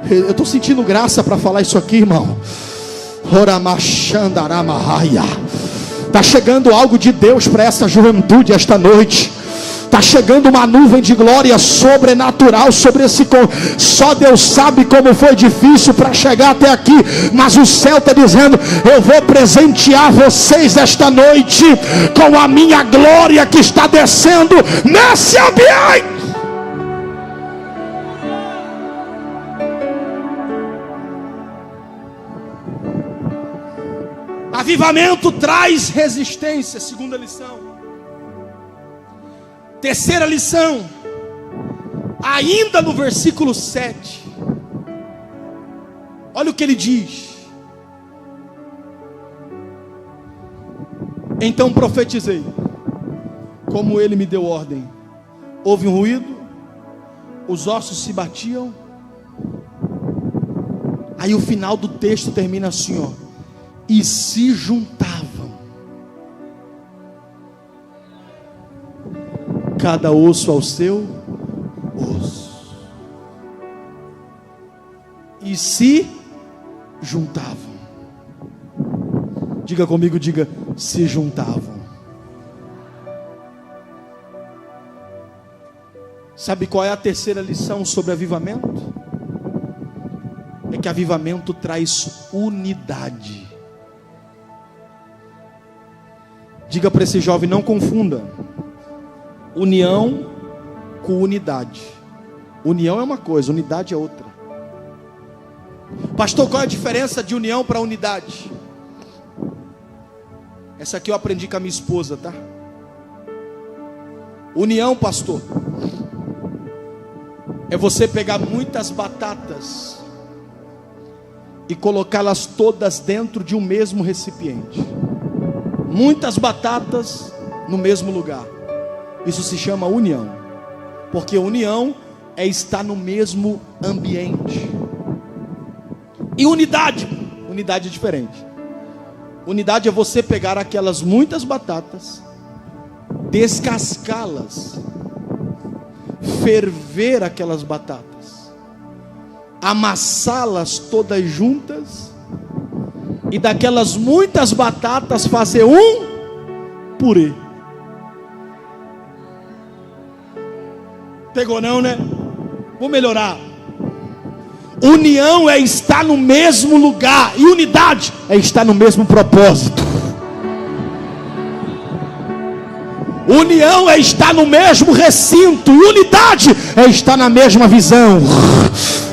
Eu estou sentindo graça para falar isso aqui, irmão. Está chegando algo de Deus para essa juventude esta noite. Está chegando uma nuvem de glória sobrenatural sobre esse. Só Deus sabe como foi difícil para chegar até aqui, mas o céu está dizendo: eu vou presentear vocês esta noite com a minha glória que está descendo nesse ambiente. Avivamento traz resistência, segunda lição. Terceira lição, ainda no versículo 7, olha o que ele diz: então profetizei, como ele me deu ordem. Houve um ruído, os ossos se batiam. Aí o final do texto termina assim, ó: e se juntavam, cada osso ao seu osso. E se juntavam. Diga comigo, diga: se juntavam. Sabe qual é a terceira lição sobre avivamento? É que avivamento traz unidade. Diga para esse jovem: não confunda união com unidade. União é uma coisa, unidade é outra. Pastor, qual é a diferença de união para unidade? Essa aqui eu aprendi com a minha esposa, tá? União, pastor, é você pegar muitas batatas e colocá-las todas dentro de um mesmo recipiente. Muitas batatas no mesmo lugar. Isso se chama união. Porque união é estar no mesmo ambiente. E unidade é diferente. Unidade é você pegar aquelas muitas batatas, descascá-las, ferver aquelas batatas, amassá-las todas juntas, e daquelas muitas batatas fazer um purê. Pegou não, né? Vou melhorar. União é estar no mesmo lugar, e unidade é estar no mesmo propósito. União é estar no mesmo recinto, e unidade é estar na mesma visão.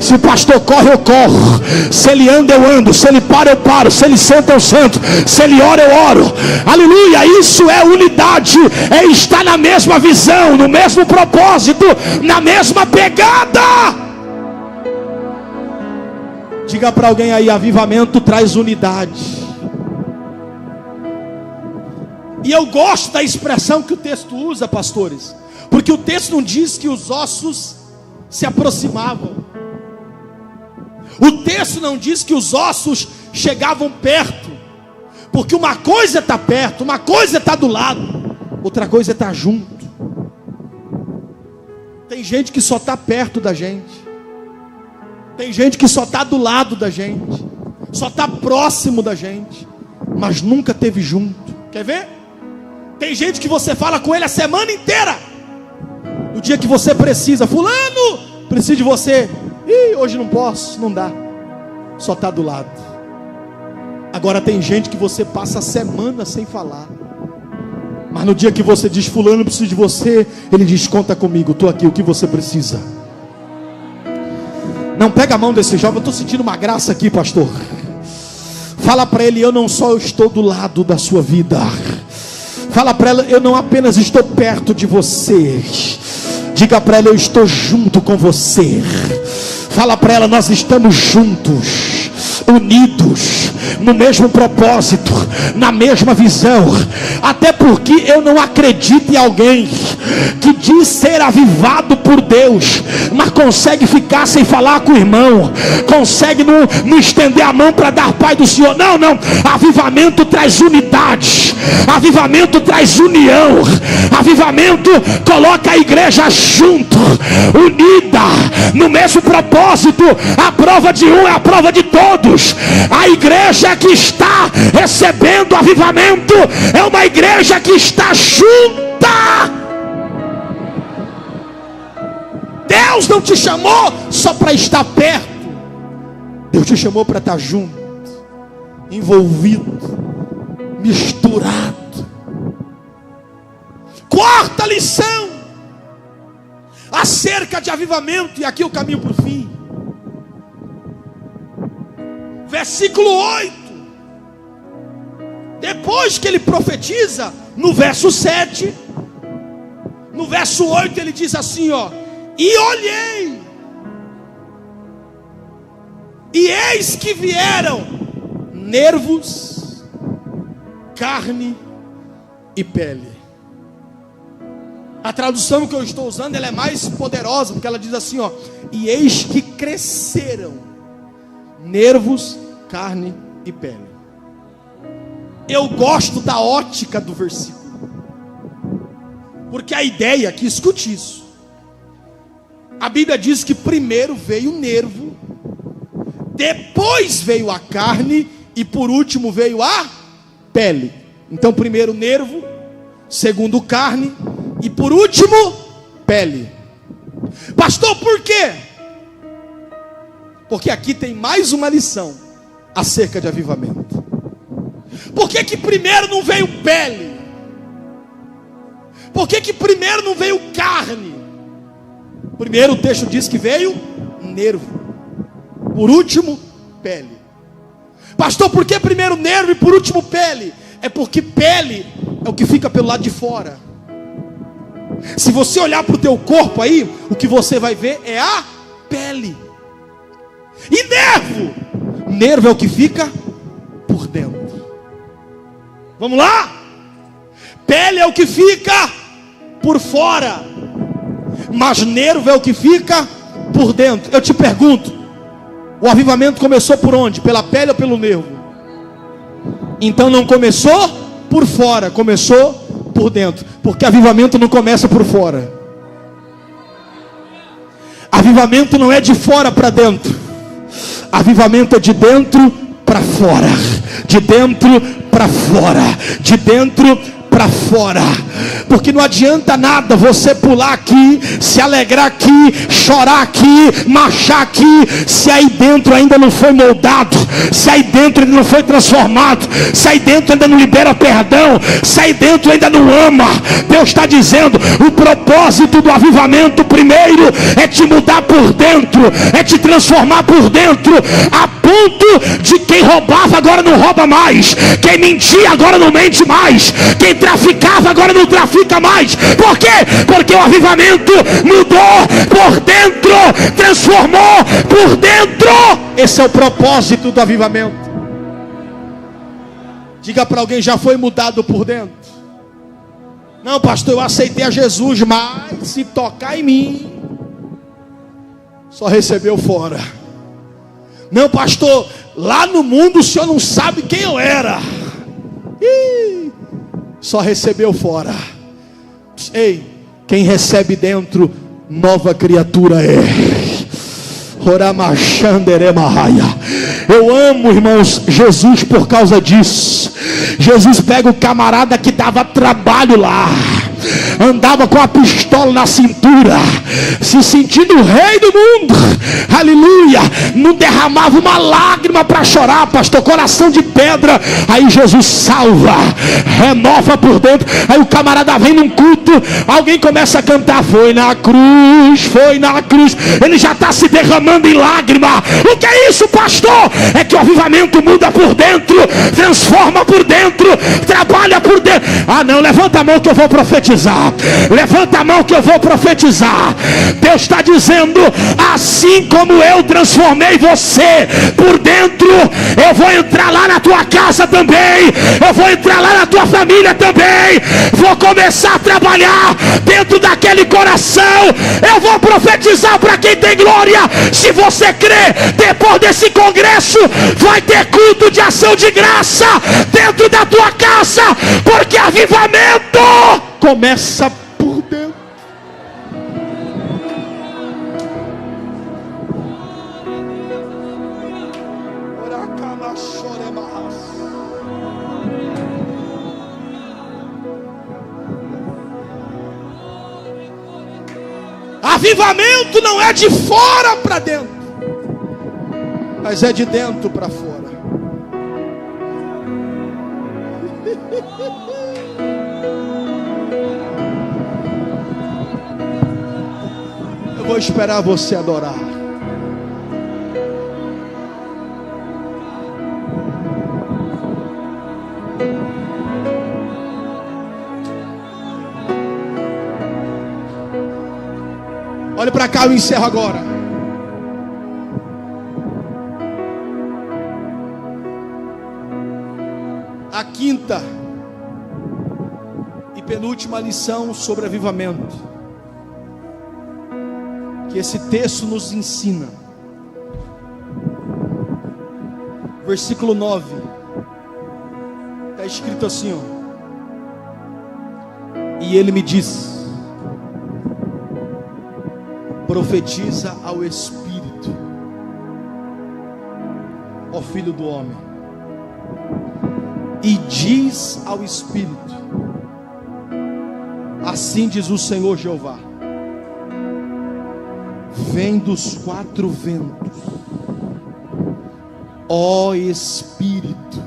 Se o pastor corre, eu corro. Se ele anda, eu ando. Se ele para, eu paro. Se ele senta, eu sento. Se ele ora, eu oro. Aleluia, isso é unidade. É estar na mesma visão, no mesmo propósito, na mesma pegada. Diga para alguém aí: avivamento traz unidade. E eu gosto da expressão que o texto usa, pastores, porque o texto não diz que os ossos se aproximavam. O texto não diz que os ossos chegavam perto, porque uma coisa é estar perto, uma coisa é estar do lado, outra coisa é estar junto. Tem gente que só está perto da gente, tem gente que só está do lado da gente, só está próximo da gente, mas nunca teve junto. Quer ver? Tem gente que você fala com ele a semana inteira, no dia que você precisa: fulano, preciso de você. Ih, hoje não posso, não dá. Só está do lado. Agora tem gente que você passa a semana sem falar, mas no dia que você diz: fulano, preciso de você, ele diz: conta comigo, estou aqui, o que você precisa? Não, pega a mão desse jovem, eu estou sentindo uma graça aqui, pastor. Fala para ele: eu não só estou do lado da sua vida. Fala para ela: eu não apenas estou perto de você. Diga para ela: eu estou junto com você. Fala para ela: nós estamos juntos, unidos, no mesmo propósito, na mesma visão. Até porque eu não acredito em alguém que diz ser avivado por Deus, mas consegue ficar sem falar com o irmão, consegue não estender a mão para dar Pai do Senhor. Não, não. Avivamento traz unidade, avivamento traz união, avivamento coloca a igreja junto, unida, no mesmo propósito. A prova de um é a prova de todos. A igreja que está recebendo avivamento é uma igreja que está junta. Deus não te chamou só para estar perto, Deus te chamou para estar junto, envolvido, misturado. Quarta lição acerca de avivamento, e aqui eu caminho para o fim. Versículo 8. Depois que ele profetiza, no verso 7, no verso 8 ele diz assim, ó: e olhei, e eis que vieram nervos, carne e pele. A tradução que eu estou usando, ela é mais poderosa, porque ela diz assim, ó: e eis que cresceram nervos, carne e pele. Eu gosto da ótica do versículo, porque a ideia aqui, escute isso, a Bíblia diz que primeiro veio o nervo, depois veio a carne e por último veio a pele. Então primeiro nervo, segundo carne e por último pele. Pastor, por quê? Porque aqui tem mais uma lição acerca de avivamento. Por que que primeiro não veio pele? Por que que primeiro não veio carne? Primeiro o texto diz que veio nervo, por último pele. Pastor, por que primeiro nervo e por último pele? É porque pele é o que fica pelo lado de fora. Se você olhar para o teu corpo aí, o que você vai ver é a pele. E nervo? Nervo é o que fica por dentro. Vamos lá? Pele é o que fica por fora, mas nervo é o que fica por dentro. Eu te pergunto, o avivamento começou por onde? Pela pele ou pelo nervo? Então não começou por fora, começou por dentro. Porque avivamento não começa por fora. Avivamento não é de fora para dentro. Avivamento é de dentro para fora. De dentro para fora. De dentro para para fora. Porque não adianta nada você pular aqui, se alegrar aqui, chorar aqui, marchar aqui, se aí dentro ainda não foi moldado, se aí dentro ainda não foi transformado, se aí dentro ainda não libera perdão, se aí dentro ainda não ama. Deus está dizendo, o propósito do avivamento primeiro é te mudar por dentro, é te transformar por dentro, a ponto de quem roubava agora não rouba mais, quem mentia agora não mente mais, quem traficava agora não trafica mais. Por quê? Porque o avivamento mudou por dentro, transformou por dentro. Esse é o propósito do avivamento. Diga para alguém, já foi mudado por dentro? Não, pastor, eu aceitei a Jesus, mas se tocar em mim, só recebeu fora. Não, pastor, lá no mundo o senhor não sabe quem eu era. Só recebeu fora. Ei, quem recebe dentro, nova criatura é. Eu amo, irmãos, Jesus por causa disso. Jesus pega o camarada que dava trabalho lá, andava com a pistola na cintura, se sentindo o rei do mundo, aleluia, não derramava uma lágrima para chorar, pastor, coração de pedra. Aí Jesus salva, renova por dentro. Aí o camarada vem num culto, alguém começa a cantar, foi na cruz, ele já está se derramando em lágrima. O que é isso, pastor? É que o avivamento muda por dentro, transforma por dentro, trabalha por dentro. Ah não, levanta a mão que eu vou profetizar. Levanta a mão que eu vou profetizar. Deus está dizendo, assim como eu transformei você por dentro, eu vou entrar lá na tua casa também, eu vou entrar lá na tua família também, vou começar a trabalhar dentro daquele coração. Eu vou profetizar para quem tem glória. Se você crê, depois desse congresso vai ter culto de ação de graça dentro da tua casa, porque avivamento começa por dentro. Avivamento não é de fora para dentro, mas é de dentro para fora. Eu vou esperar você adorar. Olha para cá, eu encerro agora. A quinta e penúltima lição sobre avivamento que esse texto nos ensina. Versículo 9. Está escrito assim, ó. E ele me disse: profetiza ao Espírito, ó Filho do homem, e diz ao Espírito: assim diz o Senhor Jeová, vem dos quatro ventos, ó Espírito,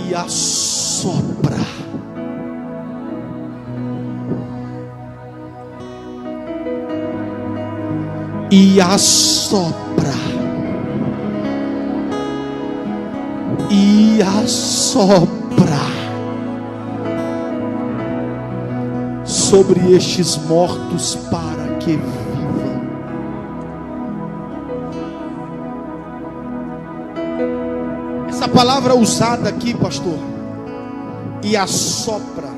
e assopra. E assopra, e assopra sobre estes mortos para que vivam. Essa palavra usada aqui, pastor, e assopra,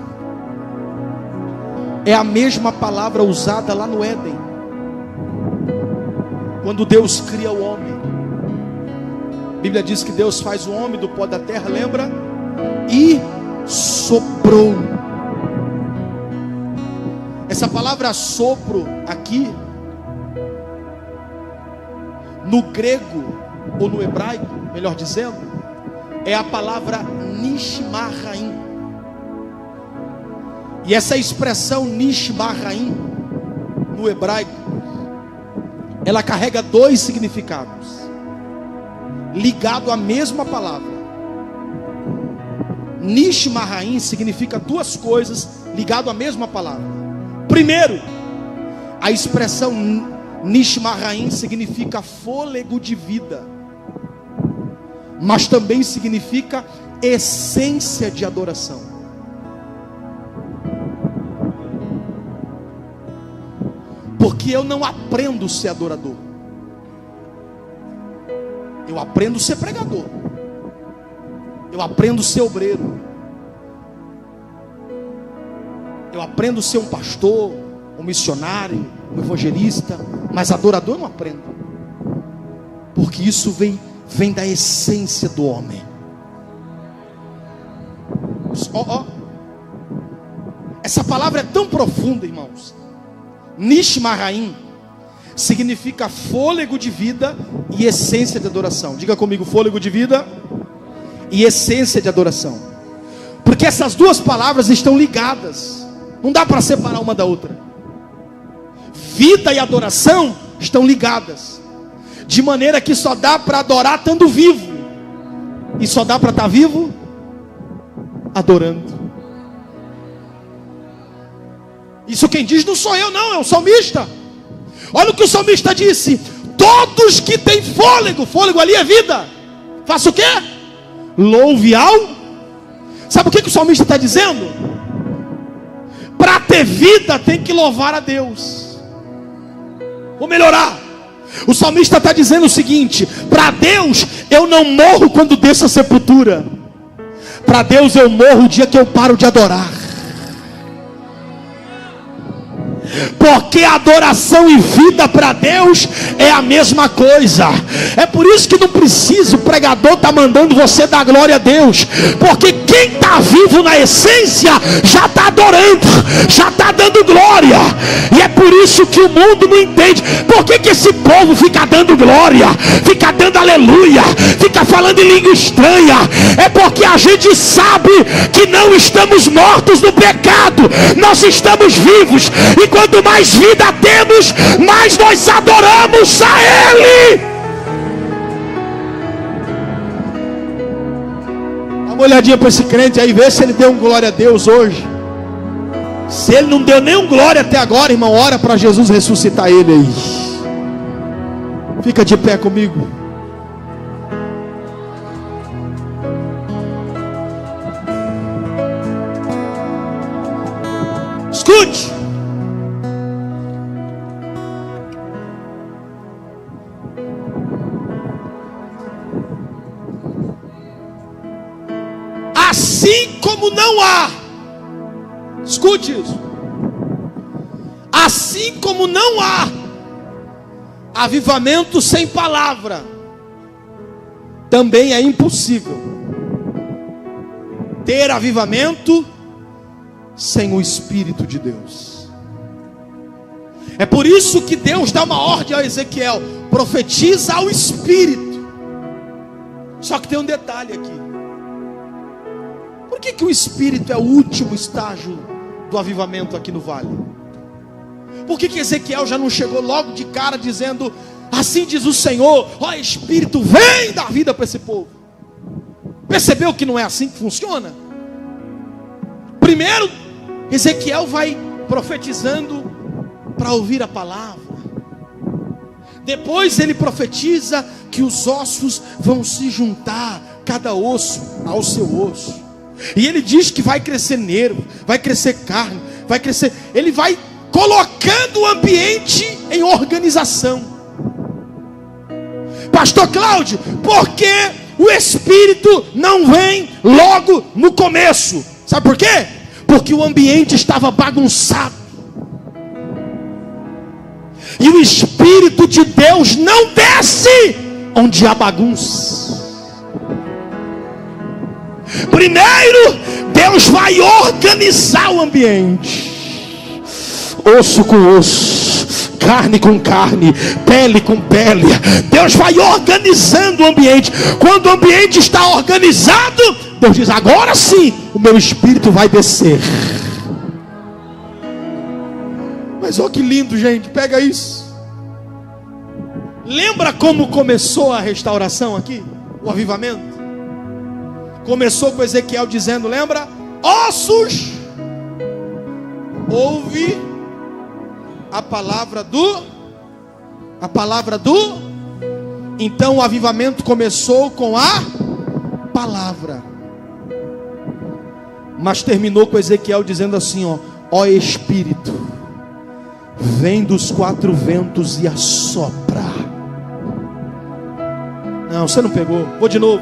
é a mesma palavra usada lá no Éden, quando Deus cria o homem. A Bíblia diz que Deus faz o homem do pó da terra, lembra? E soprou. Essa palavra sopro aqui, no grego, ou no hebraico, melhor dizendo, é a palavra nishmaraim. E essa expressão Nishmaraim, no hebraico, ela carrega dois significados, ligado à mesma palavra. Nishmaraim significa duas coisas, ligado à mesma palavra. Primeiro, a expressão Nishmaraim significa fôlego de vida, mas também significa essência de adoração. Porque eu não aprendo a ser adorador, eu aprendo a ser pregador, eu aprendo a ser obreiro, eu aprendo a ser um pastor, um missionário, um evangelista, mas adorador eu não aprendo, porque isso vem da essência do homem. Essa palavra é tão profunda, irmãos. Nishmaraim significa fôlego de vida e essência de adoração. Diga comigo, fôlego de vida e essência de adoração. Porque essas duas palavras estão ligadas, não dá para separar uma da outra. Vida e adoração estão ligadas, de maneira que só dá para adorar estando vivo, e só dá para estar vivo adorando. Isso quem diz não sou eu não, é o salmista. Olha o que o salmista disse: todos que têm fôlego, fôlego ali é vida, faça o quê? Louve ao. Sabe o que o salmista está dizendo? Para ter vida tem que louvar a Deus. Vou melhorar. O salmista está dizendo o seguinte: para Deus eu não morro quando desço a sepultura, para Deus eu morro o dia que eu paro de adorar. Porque adoração e vida para Deus é a mesma coisa. É por isso que não precisa, o pregador está mandando você dar glória a Deus, porque quem está vivo na essência já está adorando, já está dando glória. E é por isso que o mundo não entende. Por que esse povo fica dando glória, fica dando aleluia, fica falando em língua estranha? É porque a gente sabe que não estamos mortos no pecado, nós estamos vivos. E quanto mais vida temos, mais nós adoramos a Ele. Dá uma olhadinha para esse crente aí, vê se ele deu um glória a Deus hoje. Se ele não deu nenhum glória até agora, irmão, ora para Jesus ressuscitar ele aí. Fica de pé comigo. Escute. Assim como não há, escute isso, assim como não há avivamento sem palavra, também é impossível ter avivamento sem o Espírito de Deus. É por isso que Deus dá uma ordem a Ezequiel: profetiza ao Espírito. Só que tem um detalhe aqui. Por que o Espírito é o último estágio do avivamento aqui no vale? Por que Ezequiel já não chegou logo de cara dizendo: assim diz o Senhor, ó Espírito, vem dar vida para esse povo? Percebeu que não é assim que funciona? Primeiro, Ezequiel vai profetizando para ouvir a palavra. Depois ele profetiza que os ossos vão se juntar, cada osso ao seu osso. E ele diz que vai crescer nervo, vai crescer carne, vai crescer. Ele vai colocando o ambiente em organização. Pastor Cláudio, por que o Espírito não vem logo no começo? Sabe por quê? Porque o ambiente estava bagunçado. E o Espírito de Deus não desce onde há bagunça. Primeiro, Deus vai organizar o ambiente. Osso com osso, carne com carne, pele com pele. Deus vai organizando o ambiente. Quando o ambiente está organizado, Deus diz: agora sim, o meu Espírito vai descer. Mas olha que lindo, gente, pega isso. Lembra como começou a restauração aqui? O avivamento? Começou com Ezequiel dizendo, lembra? Ossos, ouve a palavra do... Então o avivamento começou com a palavra, mas terminou com Ezequiel dizendo assim, ó Espírito, vem dos quatro ventos e assopra. Não, você não pegou, vou de novo.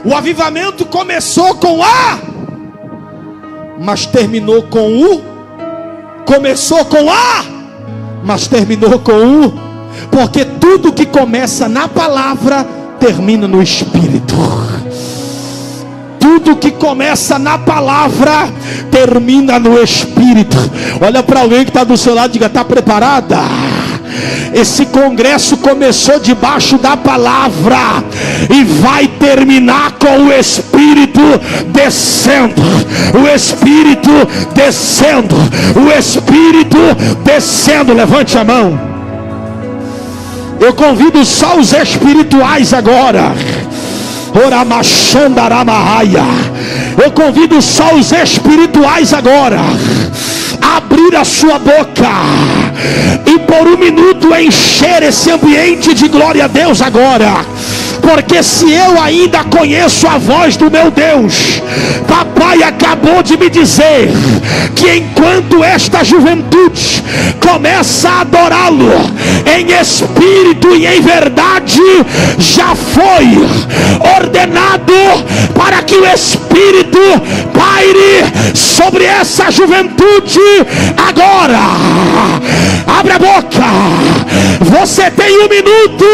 O avivamento começou com a, mas terminou com o. Começou com a, mas terminou com o. Porque tudo que começa na palavra termina no Espírito. Tudo que começa na palavra termina no Espírito. Olha para alguém que está do seu lado e diga, está preparada? Esse congresso começou debaixo da palavra e vai terminar com o Espírito descendo. O Espírito descendo. O Espírito descendo. Levante a mão. Eu convido só os espirituais agora. Eu convido só os espirituais agora a abrir a sua boca e por um minuto encher esse ambiente de glória a Deus agora. Porque se eu ainda conheço a voz do meu Deus, papai acabou de me dizer que enquanto esta juventude começa a adorá-lo em espírito e em verdade, já foi ordenado para que o Espírito paire sobre essa juventude agora. Abre a boca. Você tem um minuto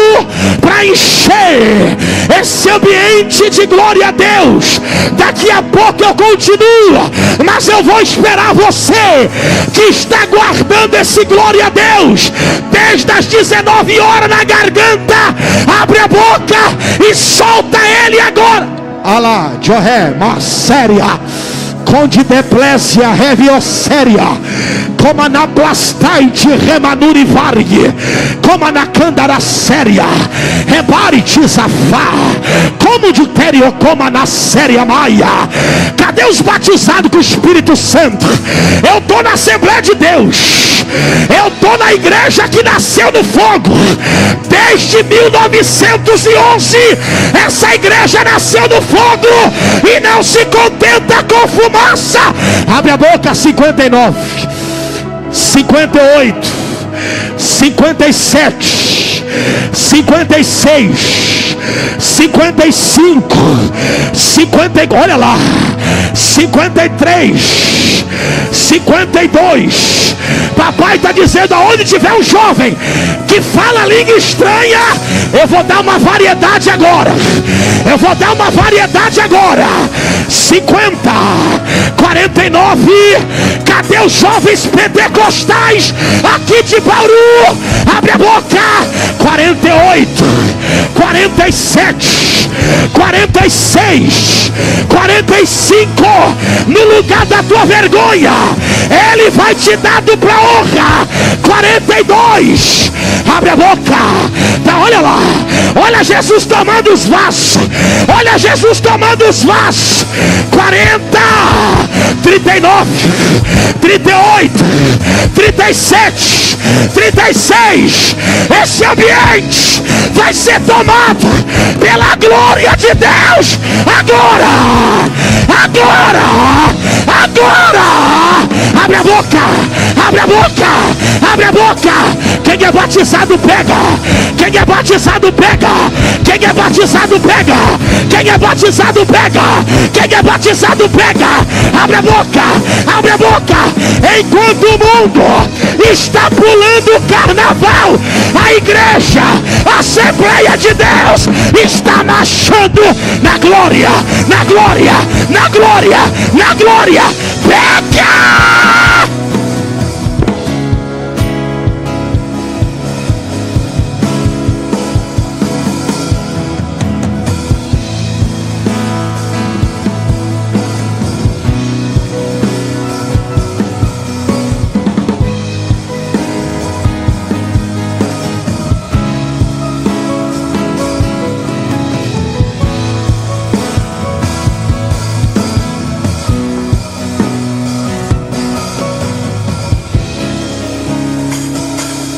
para encher esse ambiente de glória a Deus. Daqui a pouco eu continuo, mas eu vou esperar você que está guardando esse glória a Deus desde as 19 horas na garganta. Abre a boca e solta ele agora. Alá, Johé, Marséria, Conde de Plésia, Reviosséria, como na Plastaite, Remanuri Vargue, como na Candara Séria, Rebarite Zafá, como de Tério, como na Séria Maia. Cadê os batizados com o Espírito Santo? Eu estou na Assembleia de Deus, eu estou na igreja que nasceu no fogo. Desde 1911 essa igreja nasceu no fogo e não se contenta com fumaça. Abre a boca. 59, 58, 57, 56, 55, 50, olha lá, 53, 52. Papai está dizendo, aonde tiver um jovem que fala língua estranha, eu vou dar uma variedade agora. Eu vou dar uma variedade agora. 50, 49. Cadê os jovens pentecostais aqui de Bauru? Abre a boca. 48, 47, 46, 45. No lugar da tua vergonha, ele vai te dar dupla honra. 42. Abre a boca. Tá, olha lá. Olha Jesus tomando os vasos. Olha Jesus tomando os vasos. 40, 39, 38, 37, 36. Esse ambiente vai ser tomado pela glória de Deus. Agora, agora, agora. Abre a boca, abre a boca, abre a boca. Quem é batizado pega. Quem é batizado pega. Quem é batizado pega. Quem é batizado pega. Quem é batizado pega. Abre a boca, abre a boca. Enquanto o mundo está pulando o carnaval, a igreja, a Assembleia de Deus está marchando na glória, na glória, na glória, na glória. Pega!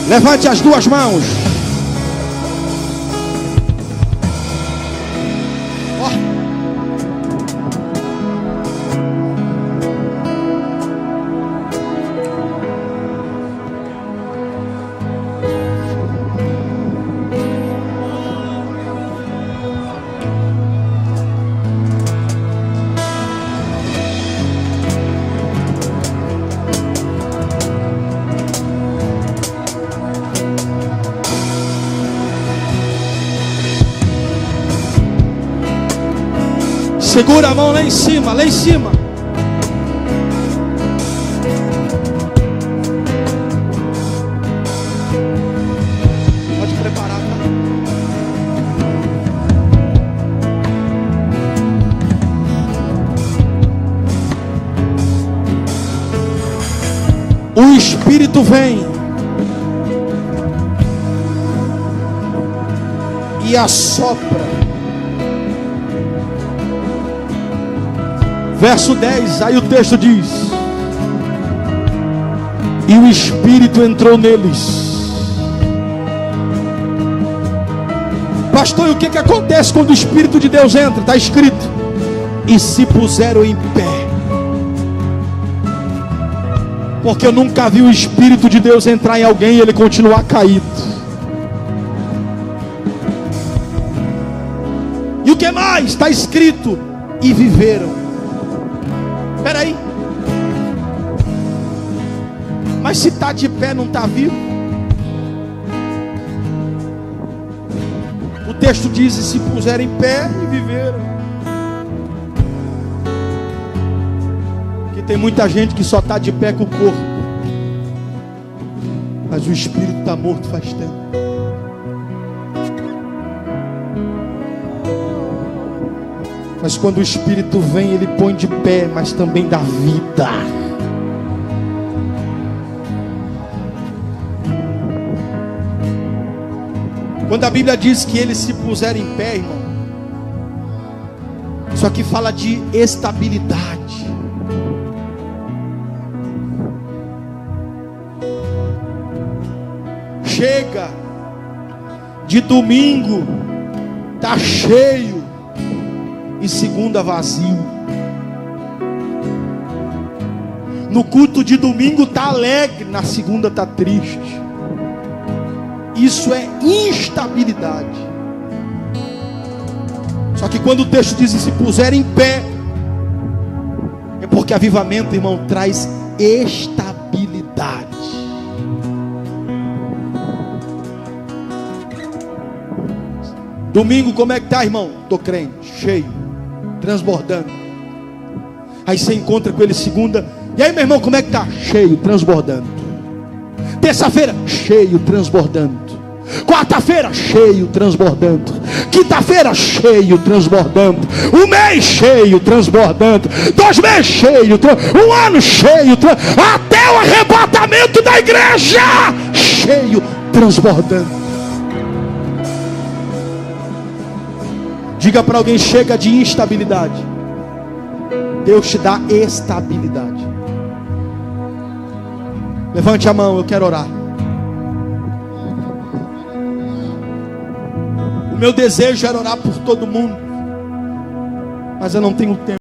Levante as duas mãos. Segura a mão lá em cima, lá em cima. Pode preparar, tá? O Espírito vem e assopra. Verso 10, aí o texto diz: e o Espírito entrou neles. Pastor, e o que acontece quando o Espírito de Deus entra? Está escrito: e se puseram em pé. Porque eu nunca vi o Espírito de Deus entrar em alguém e ele continuar caído. E o que mais? Está escrito: e viveram. Espera aí. Mas se está de pé, não está vivo? O texto diz: e se puseram em pé e viveram. Porque tem muita gente que só está de pé com o corpo, mas o espírito está morto faz tempo. Mas quando o Espírito vem, ele põe de pé, mas também dá vida. Quando a Bíblia diz que eles se puseram em pé, irmão, isso aqui fala de estabilidade. Chega de domingo, tá cheio, e segunda vazio. No culto de domingo está alegre, na segunda está triste. Isso é instabilidade. Só que quando o texto diz: se puserem em pé, é porque avivamento, irmão, traz estabilidade. Domingo como é que está, irmão? Estou crente, cheio, transbordando. Aí você encontra com ele segunda. E aí, meu irmão, como é que está? Cheio, transbordando. Terça-feira, cheio, transbordando. Quarta-feira, cheio, transbordando. Quinta-feira, cheio, transbordando. Um mês cheio, transbordando. 2 meses cheio, um ano cheio, até o arrebatamento da igreja, cheio, transbordando. Diga para alguém: chega de instabilidade. Deus te dá estabilidade. Levante a mão, eu quero orar. O meu desejo era orar por todo mundo, mas eu não tenho tempo.